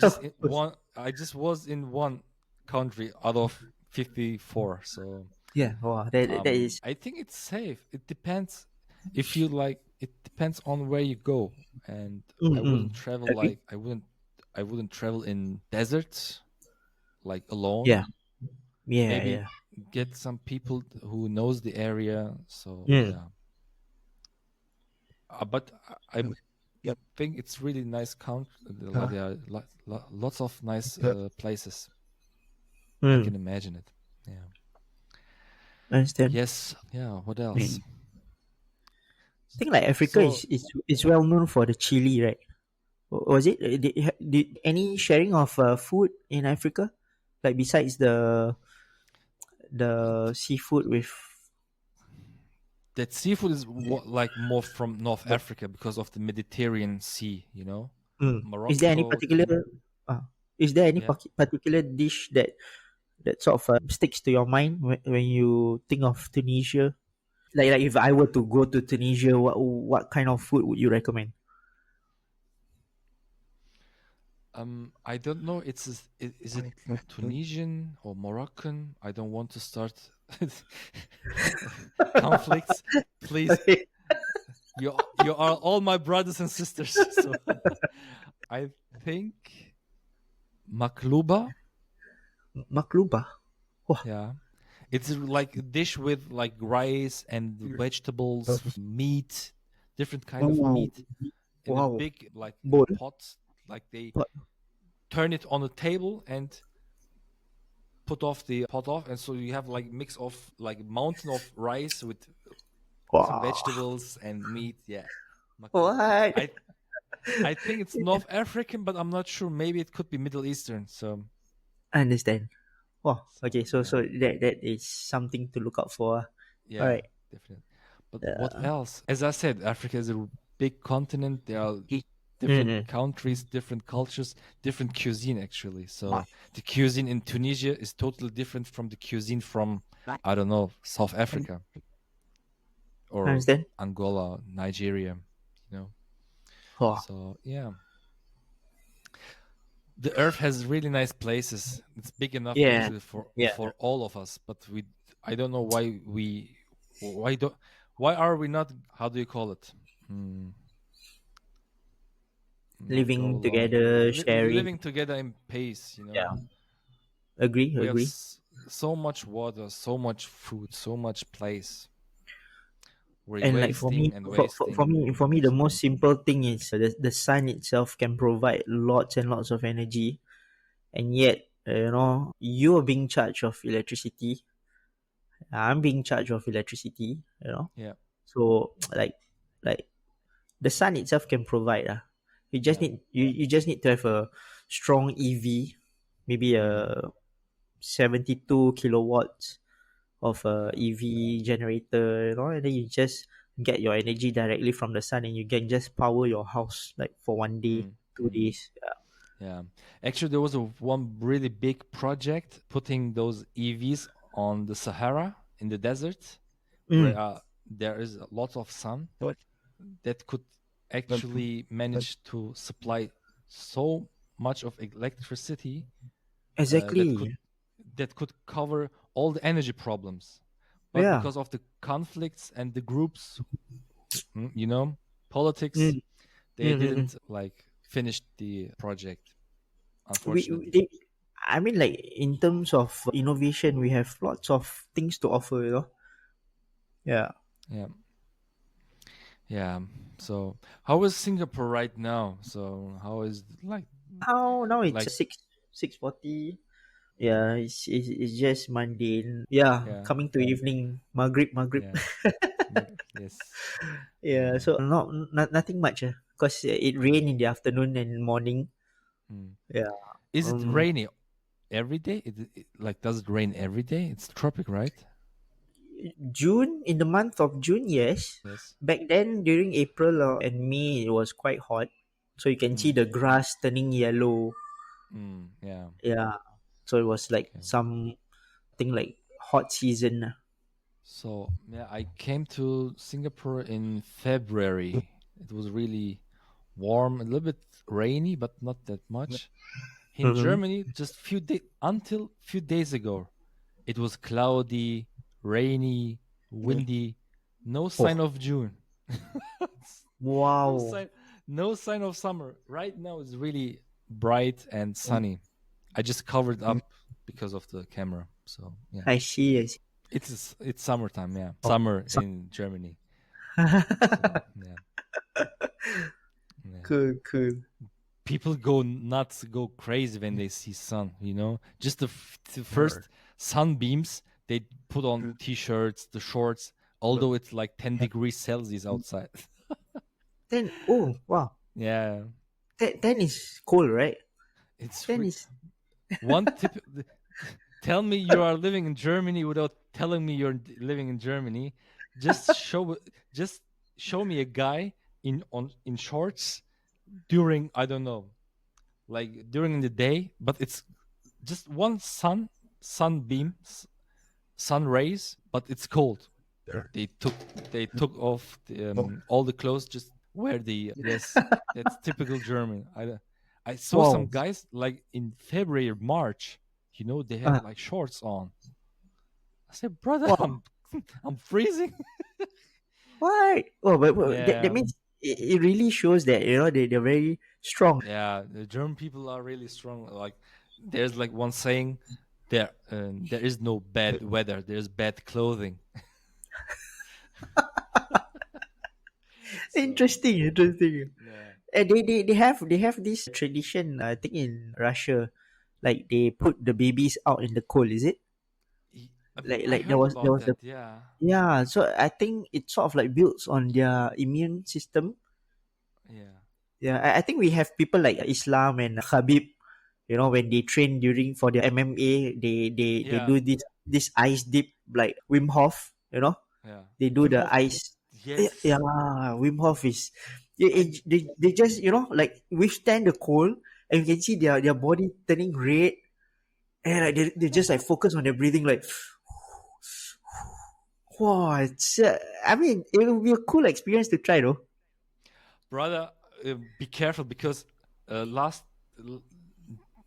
just was in one country out of 54. So Yeah. Wow. That is. I think it's safe. It depends if you like. It depends on where you go, and I Mm-mm. wouldn't travel Agree. like I wouldn't travel in deserts like alone. Yeah. Yeah. Maybe Yeah. get some people who knows the area. So Mm. yeah, but I think it's really nice country. There are lots of nice places. I Mm. can imagine it. Yeah. I understand. Yes. Yeah. What else? Mm. I think like Africa So is well known for the chili, right? Was it? Did any sharing of food in Africa, like besides the seafood with? that seafood is like more from North Africa because of the Mediterranean Sea. Is there any Morocco. particular? Uh, is there any Yeah. particular dish that sort of sticks to your mind when you think of Tunisia? Like if I were to go to Tunisia, what kind of food would you recommend? I don't know. Is it Tunisian or Moroccan? I don't want to start conflicts. Please, Okay. you are all my brothers and sisters. So I think makluba. Makluba. Wah. Yeah, it's like a dish with like rice and vegetables, meat, different kind of Oh, meat in a wow. big like Bold. pot. Like they But turn it on a table and put off the pot off, and so you have like mix of like mountain of rice with some wow. vegetables and meat. Yeah, makluba. What? I think it's North African, but I'm not sure. Maybe it could be Middle Eastern. So I understand. Wow. so Okay. So yeah, that is something to look out for. All yeah, right. definitely. But what else? As I said, Africa is a big continent. There are different Mm-mm. countries, different cultures, different cuisine actually. So the cuisine in Tunisia is totally different from the cuisine from, I don't know, South Africa or Understand? Angola, Nigeria, you know. Oh, So yeah, the Earth has really nice places. It's big enough yeah, actually yeah. for all of us. But I don't know why don't, why are we not? How do you call it? Hmm, not go Living along, together, sharing. living together in pace. Yeah, agree, We have agree. so much water, so much food, so much place. We're And like for me, wasting and wasting. for me, the most simple thing is the sun itself can provide lots and lots of energy, and yet you are being charged of electricity. I'm being charged of electricity. Yeah, So like the sun itself can provide. yeah. You just need to have a strong EV, maybe Mm-hmm. a 72 kilowatts of a Yeah. EV generator, and then you just get your energy directly from the sun, and you can just power your house like for one day, two Mm-hmm. days. Yeah. Actually, there was one really big project putting those EVs on the Sahara in the desert, where Mm, there is a lot of sun that could actually manage to supply so much of electricity uh, that could exactly. that could cover all the energy problems. But Yeah. because of the conflicts and the groups, you know, politics, Mm, they mm, mm, mm. didn't like finish the project, We unfortunately. they, I mean, like in terms of innovation, we have lots of things to offer. Yeah. Yeah. Yeah. So how is Singapore right now? So how is Now it's like 6:40. Yeah, it's just mundane. Yeah, yeah, coming to evening, Maghrib. yeah. Yes. Yeah, Yeah. so nothing much. Cause it rained in the afternoon and morning. Mm. Yeah. Is it Um, rainy every day? Like does it rain every day? It's tropic, right? June, in the month of June, yes. Yes. Back then, during April and May, it was quite hot. So you can see Mm. the grass turning yellow. Mm. Yeah. Yeah. So it was like Okay. something like hot season. So yeah, I came to Singapore in February. It was really warm, a little bit rainy, but not that much. In Mm-hmm. Germany, just few days until few days ago, it was cloudy, rainy, windy, no sign Oh, of June. no wow. sign no sign of summer. Right now it's really bright and sunny. I just covered up because of the camera. So yeah. I see. I see. It's summertime, yeah. Oh, Summer so, in Germany. So yeah. Yeah. cool, cool. People go nuts, go crazy when they see sun, just the first sunbeams, they put on t-shirts, the shorts, although it's like 10 degrees Celsius outside. Then, oh, wow. Yeah, Then is cold, right? it's Then is one tip. Tell me you are living in Germany without telling me you're living in Germany. just show just show me a guy in shorts during, I don't know, like during the day, but it's just one sunbeam, sun rays, but it's cold. They took they took off all the clothes, just wear the yes. That's typical German. I saw some wow. guys like in February or March. They have Uh, like shorts on. I said, brother, wow. I'm freezing. What? Oh, but that Yeah, means it really shows that they're very strong. yeah. The German people are really strong. Like there's like one saying, there is no bad weather. There's bad clothing. So Interesting. yeah. They have this tradition. I think in Russia, like they put the babies out in the cold. Is it I like heard there about was the that. Yeah, yeah? So I think it sort of like builds on their immune system. yeah, Yeah, I think we have people like Islam and Khabib. When they train during for their MMA, they yeah. do this ice dip like Wim Hof. Yeah. They do Wim the Hof ice. Yes. Yeah, Wim Hof is they just like withstand the cold, and you can see their body turning red, and like they just like focus on their breathing, like wow, it's I mean it will be a cool experience to try though. Brother, be careful because last l-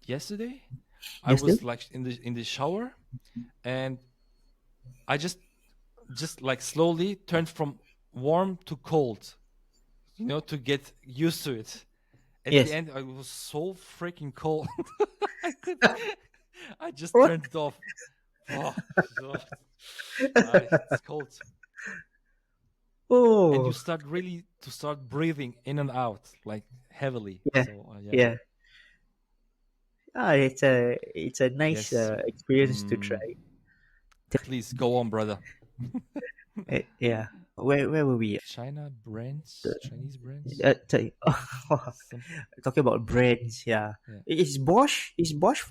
yesterday I Yes, still. was like in the shower, and I just like slowly turned from warm to cold, to get used to it. At the Yes. end, I was so freaking cold. I could, I just What? turned it off. Oh, so, it's cold, and you Oh, start really to start breathing in and out like heavily. yeah, So yeah, yeah. It's a nice yes. experience to Mm, try. please go on, brother. Yeah. Where were we? China The, brands, Chinese brands, some talking about brands. Yeah. yeah, Is Bosch? Is Bosch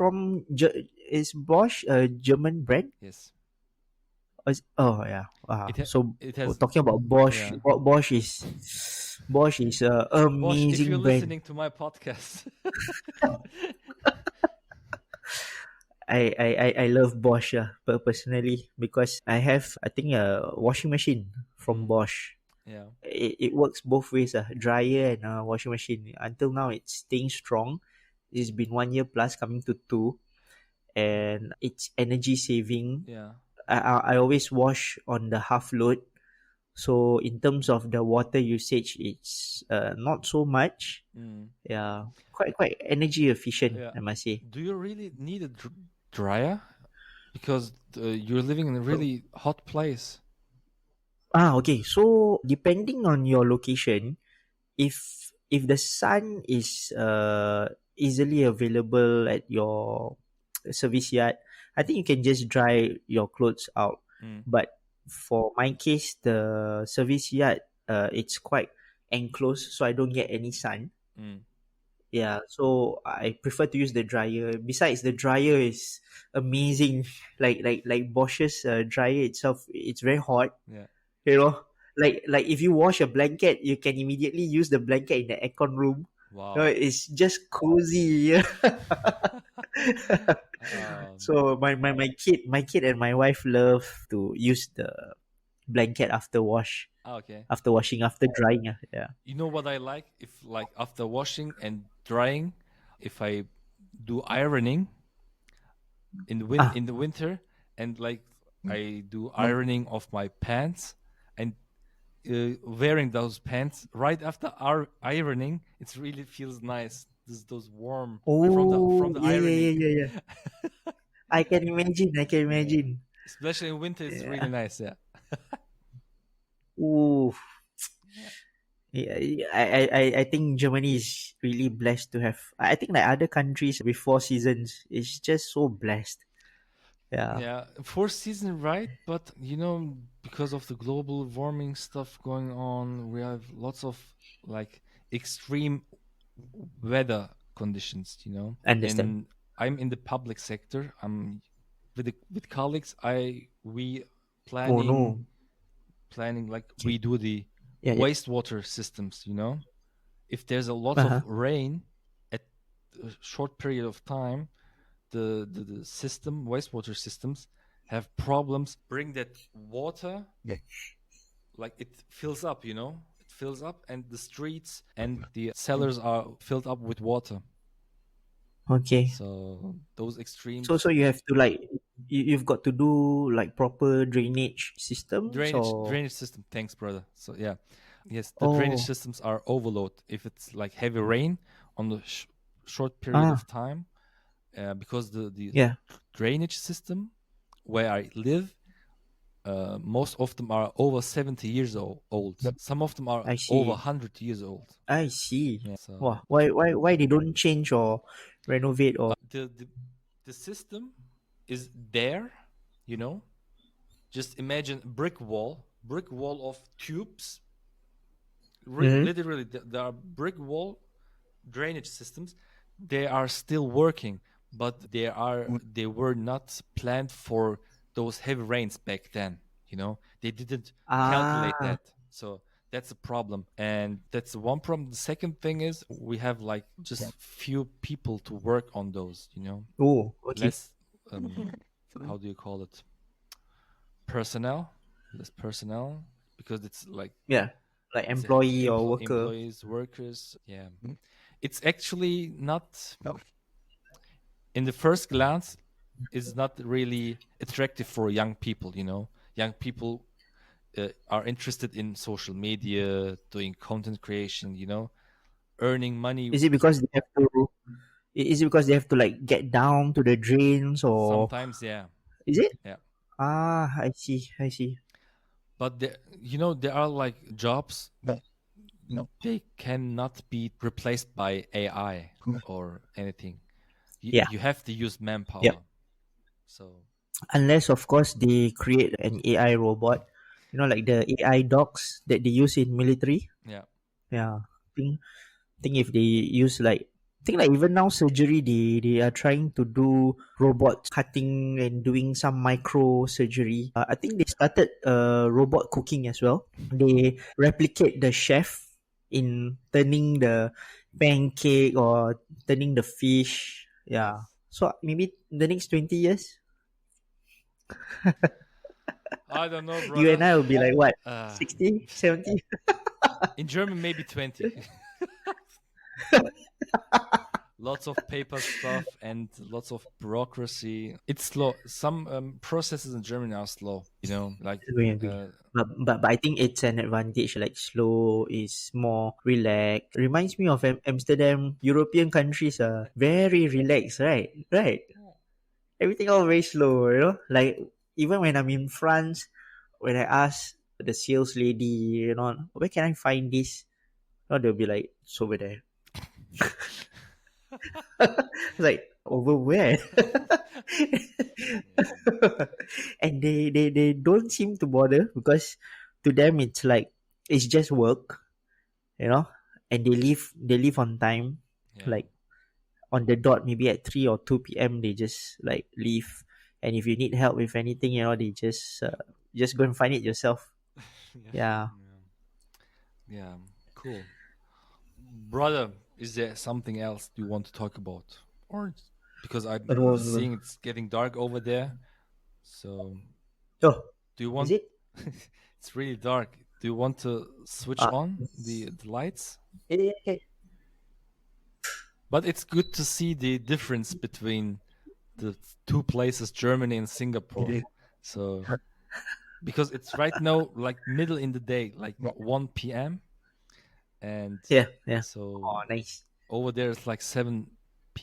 a German brand? yes. Oh yeah. So It has talking about Bosch, yeah. Bosch is a Bosch, if you're amazing brand. listening to my podcast, I love Bosch personally, because I have, I think, a washing machine from mm, Bosch. yeah, It works both ways, dryer and washing machine. Until now, it's staying strong. It's been 1 year plus, coming to two, and it's energy saving. yeah, I always wash on the half load, so in terms of the water usage, it's not so much. mm, Yeah, quite energy efficient, yeah. I must say. Do you really need a dryer? Because you're living in a really hot place. Okay. So depending on your location, if the sun is easily available at your service yard, I think you can just dry your clothes out. Mm, But for my case, the service yard, it's quite enclosed, so I don't get any sun. mm, Yeah, so I prefer to use the dryer. Besides, the dryer is amazing. Like Bosch's dryer itself, it's very hot. yeah. You know, like if you wash a blanket, you can immediately use the blanket in the aircon room. Wow. It's just cozy. um, So my kid and my wife love to use the blanket okay. after washing, after drying. Yeah. You know what I like? If like after washing and drying, if I do ironing Ah. in the winter, and like I do Mm. ironing of my pants, and wearing those pants right after ironing, it really feels nice. Those warm from Oh, the yeah, yeah, ironing. yeah, yeah, yeah. I can imagine. I can Yeah. imagine. Especially in winter, it's really Yeah. nice. Yeah. Ooh. Yeah. Yeah, I think Germany is really blessed to have. I think like other countries with four seasons is just so blessed. Yeah, Yeah, fourth season, right? But because of the global warming stuff going on, we have lots of like extreme weather conditions. understand. And I'm in the public sector. I'm with colleagues. We Oh planning no. planning like Okay. we do the Yeah, yeah. wastewater systems. If there's a lot of Uh-huh. rain at a short period of time, the system wastewater systems have problems bring that water, Yeah. like it fills up, it fills up, and the streets and the cellars are filled up with water. Okay. So those So extremes, you have to like you've got to do like proper drainage systems or drainage system, thanks brother. So yeah, yes, the drainage oh systems are overload if it's like heavy rain on the short period ah of time, because the yeah, drainage system where I live, most of them are over 70 years old. Some of them are I over see. 100 years old. I see. Yeah. Wow. So Why they don't change or renovate or the system is there, you know. Just imagine brick wall of tubes. mm-hmm. Literally, there are brick wall drainage systems. They are still working, but they were not planned for those heavy rains back then. They didn't calculate Ah, that. So that's a problem, and that's one problem. The second thing is we have like just few people to work on those. Oh, okay. Less. How do you call it? Personnel, less personnel, because it's like Yeah, like it's a employee or worker. employees, workers. Yeah, it's actually not in the first glance is not really attractive for young people. Young people are interested in social media, doing content creation. Earning money. Is it because they have to? Is it because they have to like get down to the drains, or Sometimes, yeah, is it? yeah. Ah, I see. I see. But there are like jobs they cannot be replaced by AI or anything. You Yeah. you have to use Yep. manpower. So Unless, of course, they create an AI robot. Like the AI dogs that they use in military. yeah, Yeah. Think if they use like think like even now surgery, they are trying to do robots cutting and doing some micro surgery. I think they started robot cooking as well. They replicate the chef in turning the pancake or turning the fish. Yeah. yes. So maybe the next 20 years, I don't know, you and brother. I will be like what? Uh, 60, 70? in German, maybe 20. Lots of paper stuff and lots of bureaucracy. It's slow. Some processes in Germany are slow. Like Agree, agree. uh, But I think it's an advantage. Like slow is more relaxed. Reminds me of Amsterdam. European countries are very relaxed, right? Right. Everything all very slow. Like even when I'm in France, when I ask the sales lady, where can I find this? They'll be like, it's over there. It's like, over where? yeah, And they don't seem to bother because to them it's like it's just work, you know, and they leave on time, yeah, like on the dot, maybe at 3 or 2 p.m. They just like leave, and if you need help with anything, they just go and find it yourself. yeah, Yeah. yeah, yeah. Cool, brother. Is there something else you want to talk about, or because I'm But was seeing it's getting dark over there? So, oh, do you is want? it? It's really dark. Do you want to switch uh on the lights? okay. But it's good to see the difference between the two places, Germany and Singapore. So because it's right now like middle in the day, like 1 p.m. and Yeah, yeah. so Oh, nice. over there it's like 7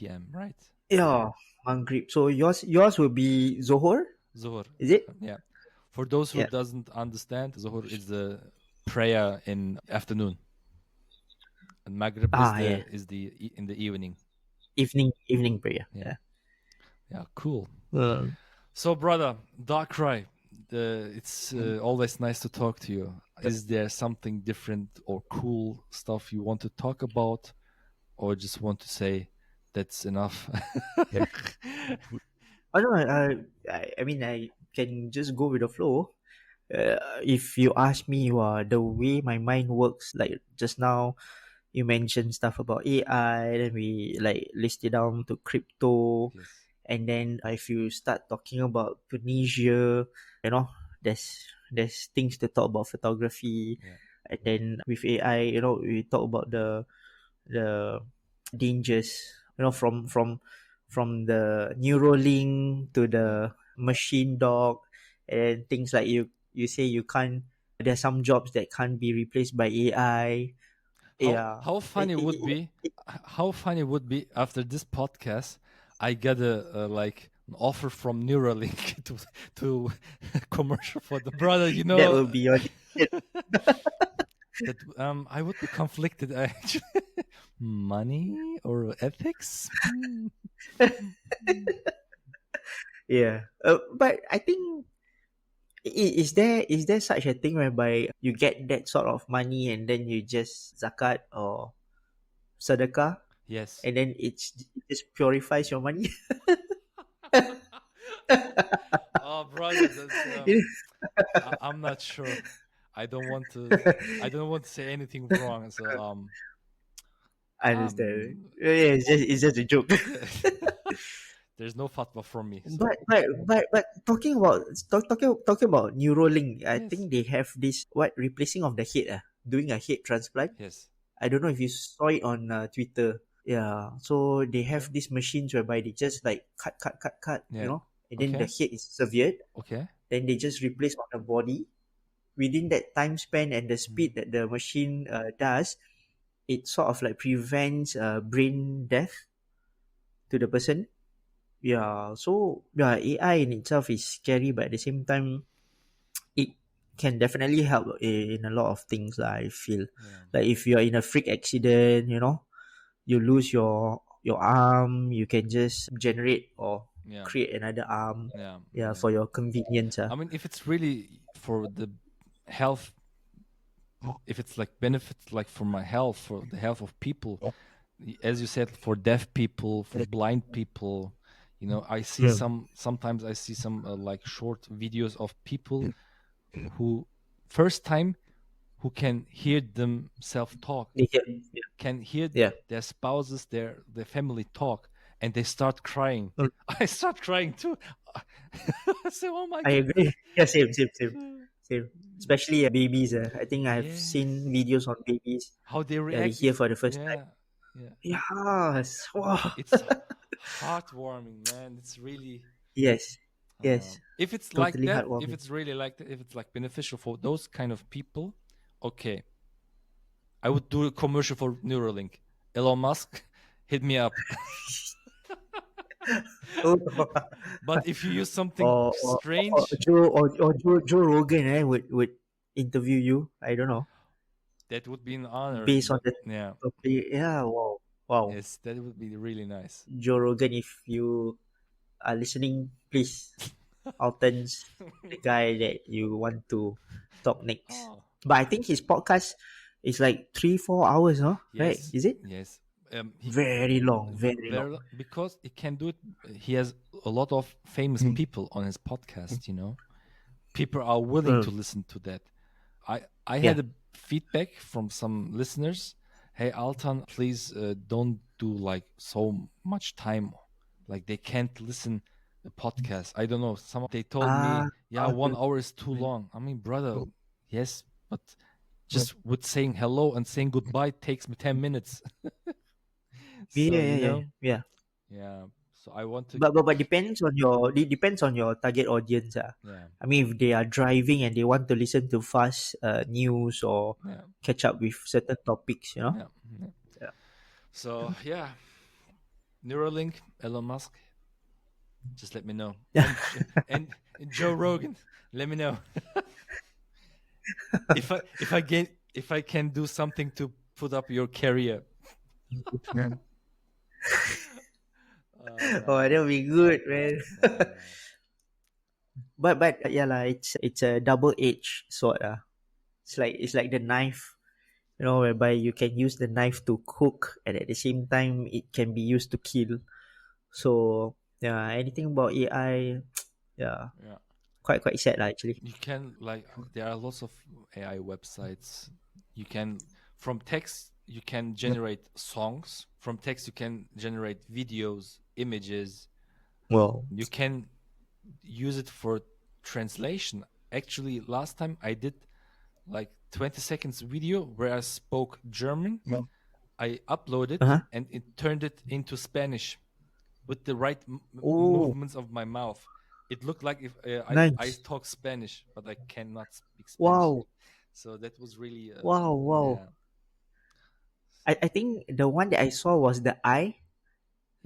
p.m., right? Yeah, Maghrib. So yours will be Zohor, Zuhur. is it? Yeah. For those who Yeah. doesn't understand, Zuhur is the prayer in afternoon, and Maghrib is Ah, the yeah. in the evening. Evening prayer. Yeah. Yeah. Yeah, cool. Uh, So, brother, Darkrai, it's always nice to talk to you. Is there something different or cool stuff you want to talk about, or just want to say that's enough? I don't know. I mean, I can just go with the flow. If you ask me, the way my mind works, like just now, you mentioned stuff about AI, then we like list it down to crypto, Yes. and then if you start talking about Tunisia, you know, there's things to talk about photography, Yeah. and then with AI, we talk about the dangers, from the Neuralink to Yeah. the machine dog, and things like you say you can't. There's some jobs that can't be replaced by AI. How Yeah. how funny would be how funny would be after this podcast I get a like an offer from Neuralink to commercial for the brother, That will be your decision. that I would be conflicted actually. Money or ethics? Yeah. But I think, is there such a thing whereby you get that sort of money and then you just zakat or sedekah, Yes. and then it just purifies your money? Oh, brother, that's You I'm not sure. I don't want to. I don't want to say anything wrong. So I understand. Yeah, it's just a joke. yeah. There's no fatwa from me. So But talking about Neuralink, I yes, think they have this what replacing of the head, doing a head transplant. yes, I don't know if you saw it on Twitter. Yeah, so they okay, have these machines whereby they just like cut, yeah, and then the okay, head is severed. okay, Then they just replace on the body within that time span and the mm, speed that the machine does. It sort of like prevents brain death to the person. Yeah, so yeah, AI in itself is scary, but at the same time, it can definitely help in a lot of things. I feel yeah, like if you're in a freak accident, you lose your arm, you can just generate or yeah, create another arm, yeah, yeah, yeah. for your convenience. I mean, if it's really for the health, if it's like benefits, like for my health, for the health of people, as you said, for deaf people, for blind people, I see Yeah, sometimes I see some like short videos of people who first time who can hear themselves talk, they can, can hear yeah. their spouses, their family talk, and they start crying. Mm, I start crying too. I say, oh my I agree. goodness. Yeah, same. Especially babies. I think I have seen Yes, videos on babies. how they Yeah, they react hear if, for the first time. yeah, yeah, Yes. Wow. it's heartwarming, man. It's really, Yes. Yes. if it's like Totally that, if heartwarming. it's really like that, if it's like beneficial for those kind of people, okay, I would do a commercial for Neuralink. Elon Musk, hit me up. Oh, But if you use something or strange, Joe Rogan would interview you. I don't know. that would be an honor. Based on But the yeah, topic. Yeah, wow. Wow. yes, that would be really nice. Joe Rogan, if you are listening, please, Alton's the guy that you want to talk next. Oh, But I think his podcast is like 3-4 hours, no? Right? yes, Is it? yes. He Very long, very long. very because he can do it. He has a lot of famous people on his podcast. People are willing to Mm, listen to that. I yeah. had a feedback from some listeners. Hey Altan, please don't do like so much time, like they can't listen a podcast. I don't know. Some they told Ah, me, yeah, okay. 1 hour is too Mm, long. I mean, brother, yes, but mm. just with saying hello and saying goodbye takes me 10 minutes. Yeah, So yeah, yeah, yeah. yeah. So I want to, But depends on your it depends on your target audience. yeah, I mean, if they are driving and they want to listen to fast news or yeah, catch up with certain topics, yeah, yeah. Yeah. So yeah, Neuralink, Elon Musk, just let me know. Yeah. And Joe Rogan, let me know if I can do something to put up your career. Oh, Man, that'll be good, man. yeah, But yeah lah, it's a double edged sword. It's like the knife, whereby you can use the knife to cook, and at the same time it can be used to kill. So yeah, anything about AI, yeah, yeah. quite sad lah actually. You can like there are lots of AI websites. You can from text you can generate songs. From text you can generate videos, images. Well, You can use it for translation. Actually, last time I did like 20 seconds video where I spoke German. I uploaded uh huh. and it turned it into Spanish with the right Oh, movements of my mouth. It looked like if I nice. talk Spanish, but I cannot speak Spanish. Wow, So that was really wow. yeah. I think the one that I saw was the eye.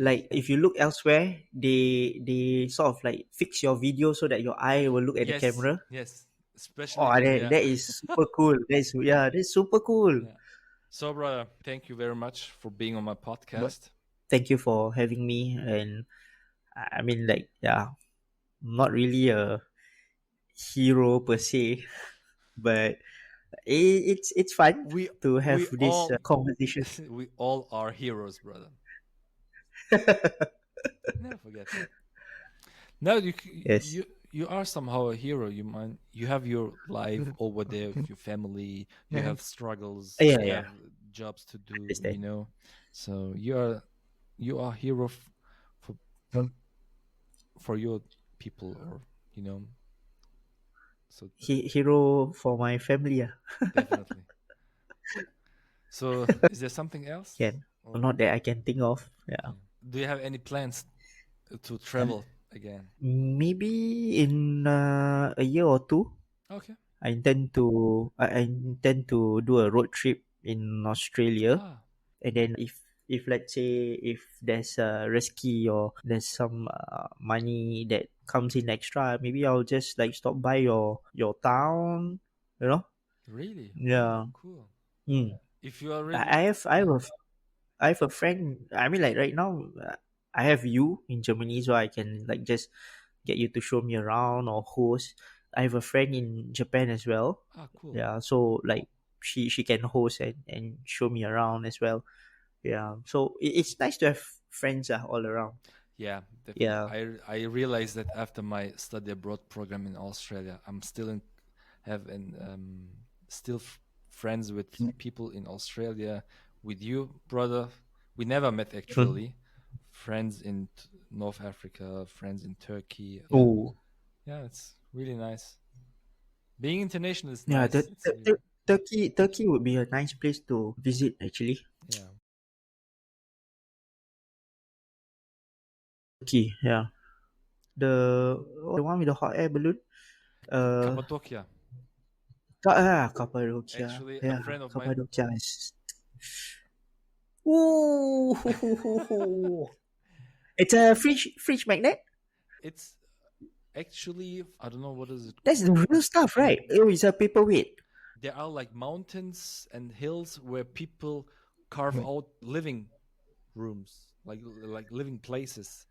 Yes. Like if you look elsewhere, they sort of like fix your video so that your eye will look at the Yes. camera. Yes. Oh, Especially that, yeah. that is super cool. That's super cool. Yeah. So brother, thank you very much for being on my But podcast. thank you for having me. And I mean, like, yeah, I'm not really a hero per se, but it's fun We to have we this all conversations. we all are heroes, brother. Never forget that. No, Yes. you are somehow a hero. You have your life over there with your family. You have struggles. Yeah, You yeah. have jobs to do. Understand. So you are hero for for your people, or you know. So Hero for my family. Yeah. definitely. So is there something else? Can Or not that I can think of. Yeah. yeah. Do you have any plans to travel again? Maybe in a year or two, Okay. I intend to do a road trip in Australia, Ah, and then if let's say if there's a risky or there's some money that comes in extra, maybe I'll just like stop by your town, you know. really? Oh, Yeah. cool. Mm. If you are I really, I have I have a I have a friend. I mean, like right now, I have you in Germany, so I can like just get you to show me around or host. I have a friend in Japan as well. cool. Yeah, so like she can host and show me around as well. Yeah, so it's nice to have friends all around. Yeah, definitely. Yeah. I realized that after my study abroad program in Australia, I'm still in have an still friends with people in Australia. With you, brother, we never met Mm. actually. Friends in North Africa, friends in Turkey. Yeah, Oh, yeah, it's really nice. Being international is yeah. nice. It's really Turkey would be a nice place to visit actually. yeah. Turkey, yeah. The one with the hot air balloon. Uh, Cappadocia. Cappadocia. Actually, a Yeah, friend of mine. Cappadocia is. Ooh, it's a fridge magnet. It's actually I don't know what is it That's called. the real stuff, right? Oh, it's a paperweight. There are like mountains and hills where people carve out living rooms, like living places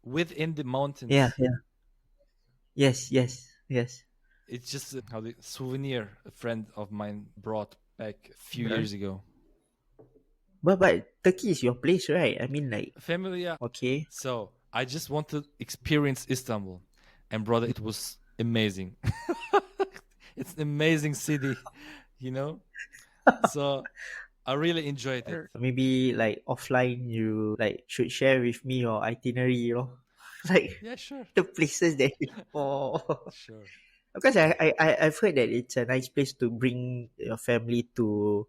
within the Yeah, mountains. yeah. Yes, yes, yes. It's just how the souvenir a friend of mine brought back a few Right. years ago. But Turkey is your place, right? I mean, like, Familiar. okay. So I just want to experience Istanbul, and brother, it was amazing. It's an amazing city, you know. So I really enjoyed it. Maybe like offline, you like should share with me your itinerary, like Yeah, sure, the places that you. Oh, sure. because I've heard that it's a nice place to bring your family to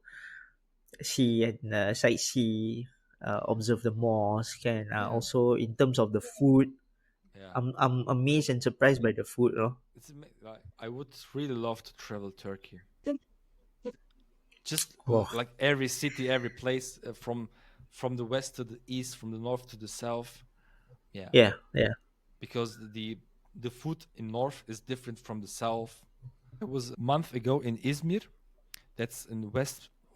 see and sightsee, observe the mosque, and Yeah, also in terms of the food, yeah. I'm amazed and surprised by the food, Like, I would really love to travel Turkey. Just Wow. like every city, every place, from the west to the east, from the north to the south. Yeah, Yeah, yeah. because the food in north is different from the south. I was a month ago in Izmir. That's in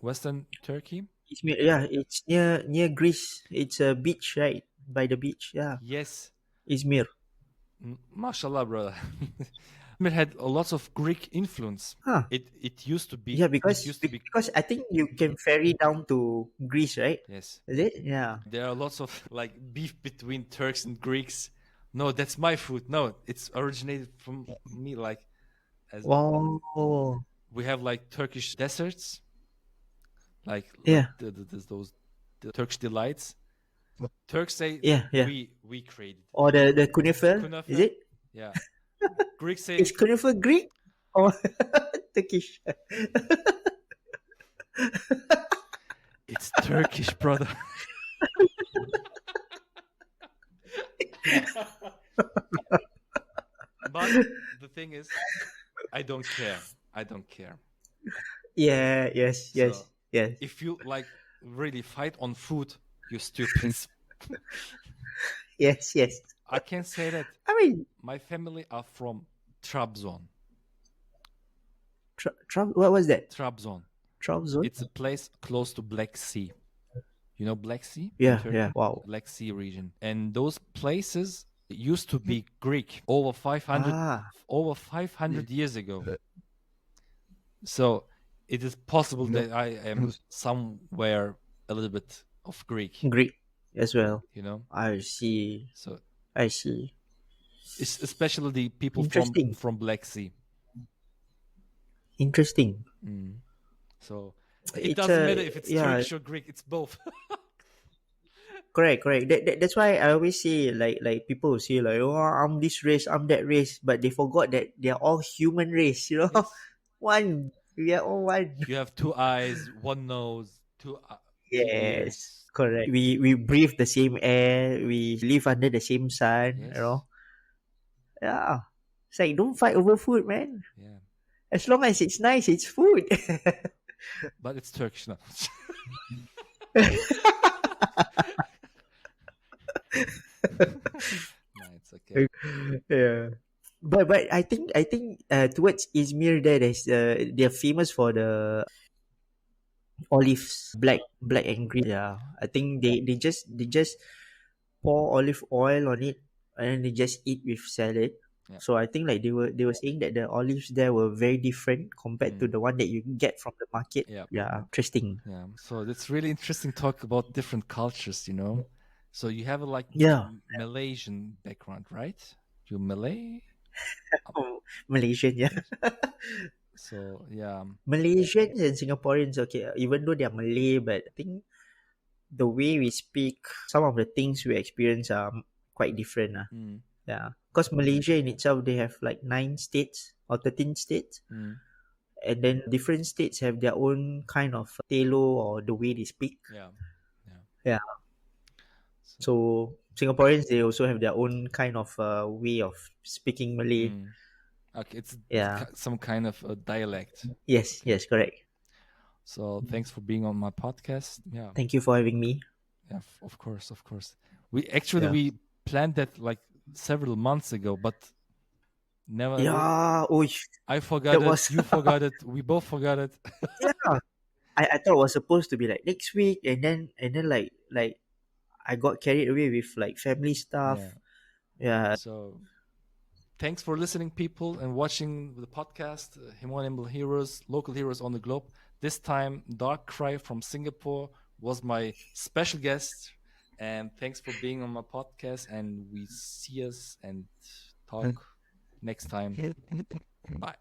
western Turkey. Izmir, yeah, it's near Greece. It's a beach, right? By the beach, yeah. Yes, Izmir. mashallah, brother. Izmir had a lots of Greek influence. Huh. It used to be Yeah, it because used to be because I think you can ferry down to Greece, right? yes. Is it? Yeah. There are lots of like beef between Turks and Greeks. No, that's my food. No, it's originated from me. Like as Wow. we have like Turkish desserts, like Yeah, those the Turkish delights. Turks say yeah, yeah. we created Or the Kunafa, is Kunafa. it? Yeah, Greeks say Is Kunafa Greek or Turkish? it's Turkish, brother. But the thing is, I don't care. I don't care. Yeah, yes, yes, So yes, if you like really fight on food, you're stupid. yes, yes. I can say that I mean, my family are from Trabzon. What was that? Trabzon. Trabzon? It's a place close to Black Sea. You know Black Sea in Yeah, yeah. Turkey? Wow. Black Sea region. And those places used to be Greek over 500 Ah, over 500 years ago. So it is possible that I am somewhere a little bit of Greek, Greek as well. you know? I see. So I see. especially the people Interesting. from Black Sea. Interesting. Mm. So it It's doesn't matter a if it's yeah, Turkish or Greek; it's both. correct, correct. That's why I always say like people will say like, oh, I'm this race, I'm that race, but they forgot that they are all human race. You know, Yes, one. We are all one. you have two eyes, one nose, two Yes, ears. correct. We breathe the same air. We live under the same sun. You Yes, know. Yeah. It's like don't fight over food, man. yeah, As long as it's nice, it's food. but it's Turkish now. No, it's okay. Yeah. But I think towards Izmir there they're famous for the olives, black and green. Yeah. I think they just pour olive oil on it and then they just eat with salad. Yeah. So I think like they were saying that the olives there were very different compared to Mm. the one that you get from the market. Yeah. Yeah, interesting. Yeah. So it's really interesting talk about different cultures, you know. So you have a like Yeah. Malaysian background, right? You Malay? Oh, Malaysian, yeah. So yeah. Malaysians and Singaporeans, okay, even though they are Malay, but I think the way we speak, some of the things we experience are quite different. Mm, Yeah. Because Malaysia in itself, they have like 9 states or 13 states. mm, And then different states have their own kind of telo or the way they speak. yeah. Yeah. Yeah. So So Singaporeans, they also have their own kind of way of speaking Malay. mm. Okay, it's Yeah. some kind of a dialect. Yes, Okay. yes, correct. So thanks for being on my podcast. Yeah. Thank you for having me. Yeah, of course, of course. We actually Yeah. we planned that like several months ago, but never Yeah. Oh, I forgot that it, was, you forgot it, we both forgot it. yeah. I thought it was supposed to be like next week, and then like I got carried away with like family stuff. Yeah. Yeah. So thanks for listening, people, and watching the podcast, Humanimal Heroes, Local Heroes on the Globe. This time, Dark Cry from Singapore was my special guest. And thanks for being on my podcast. And we see us and talk next time. Bye.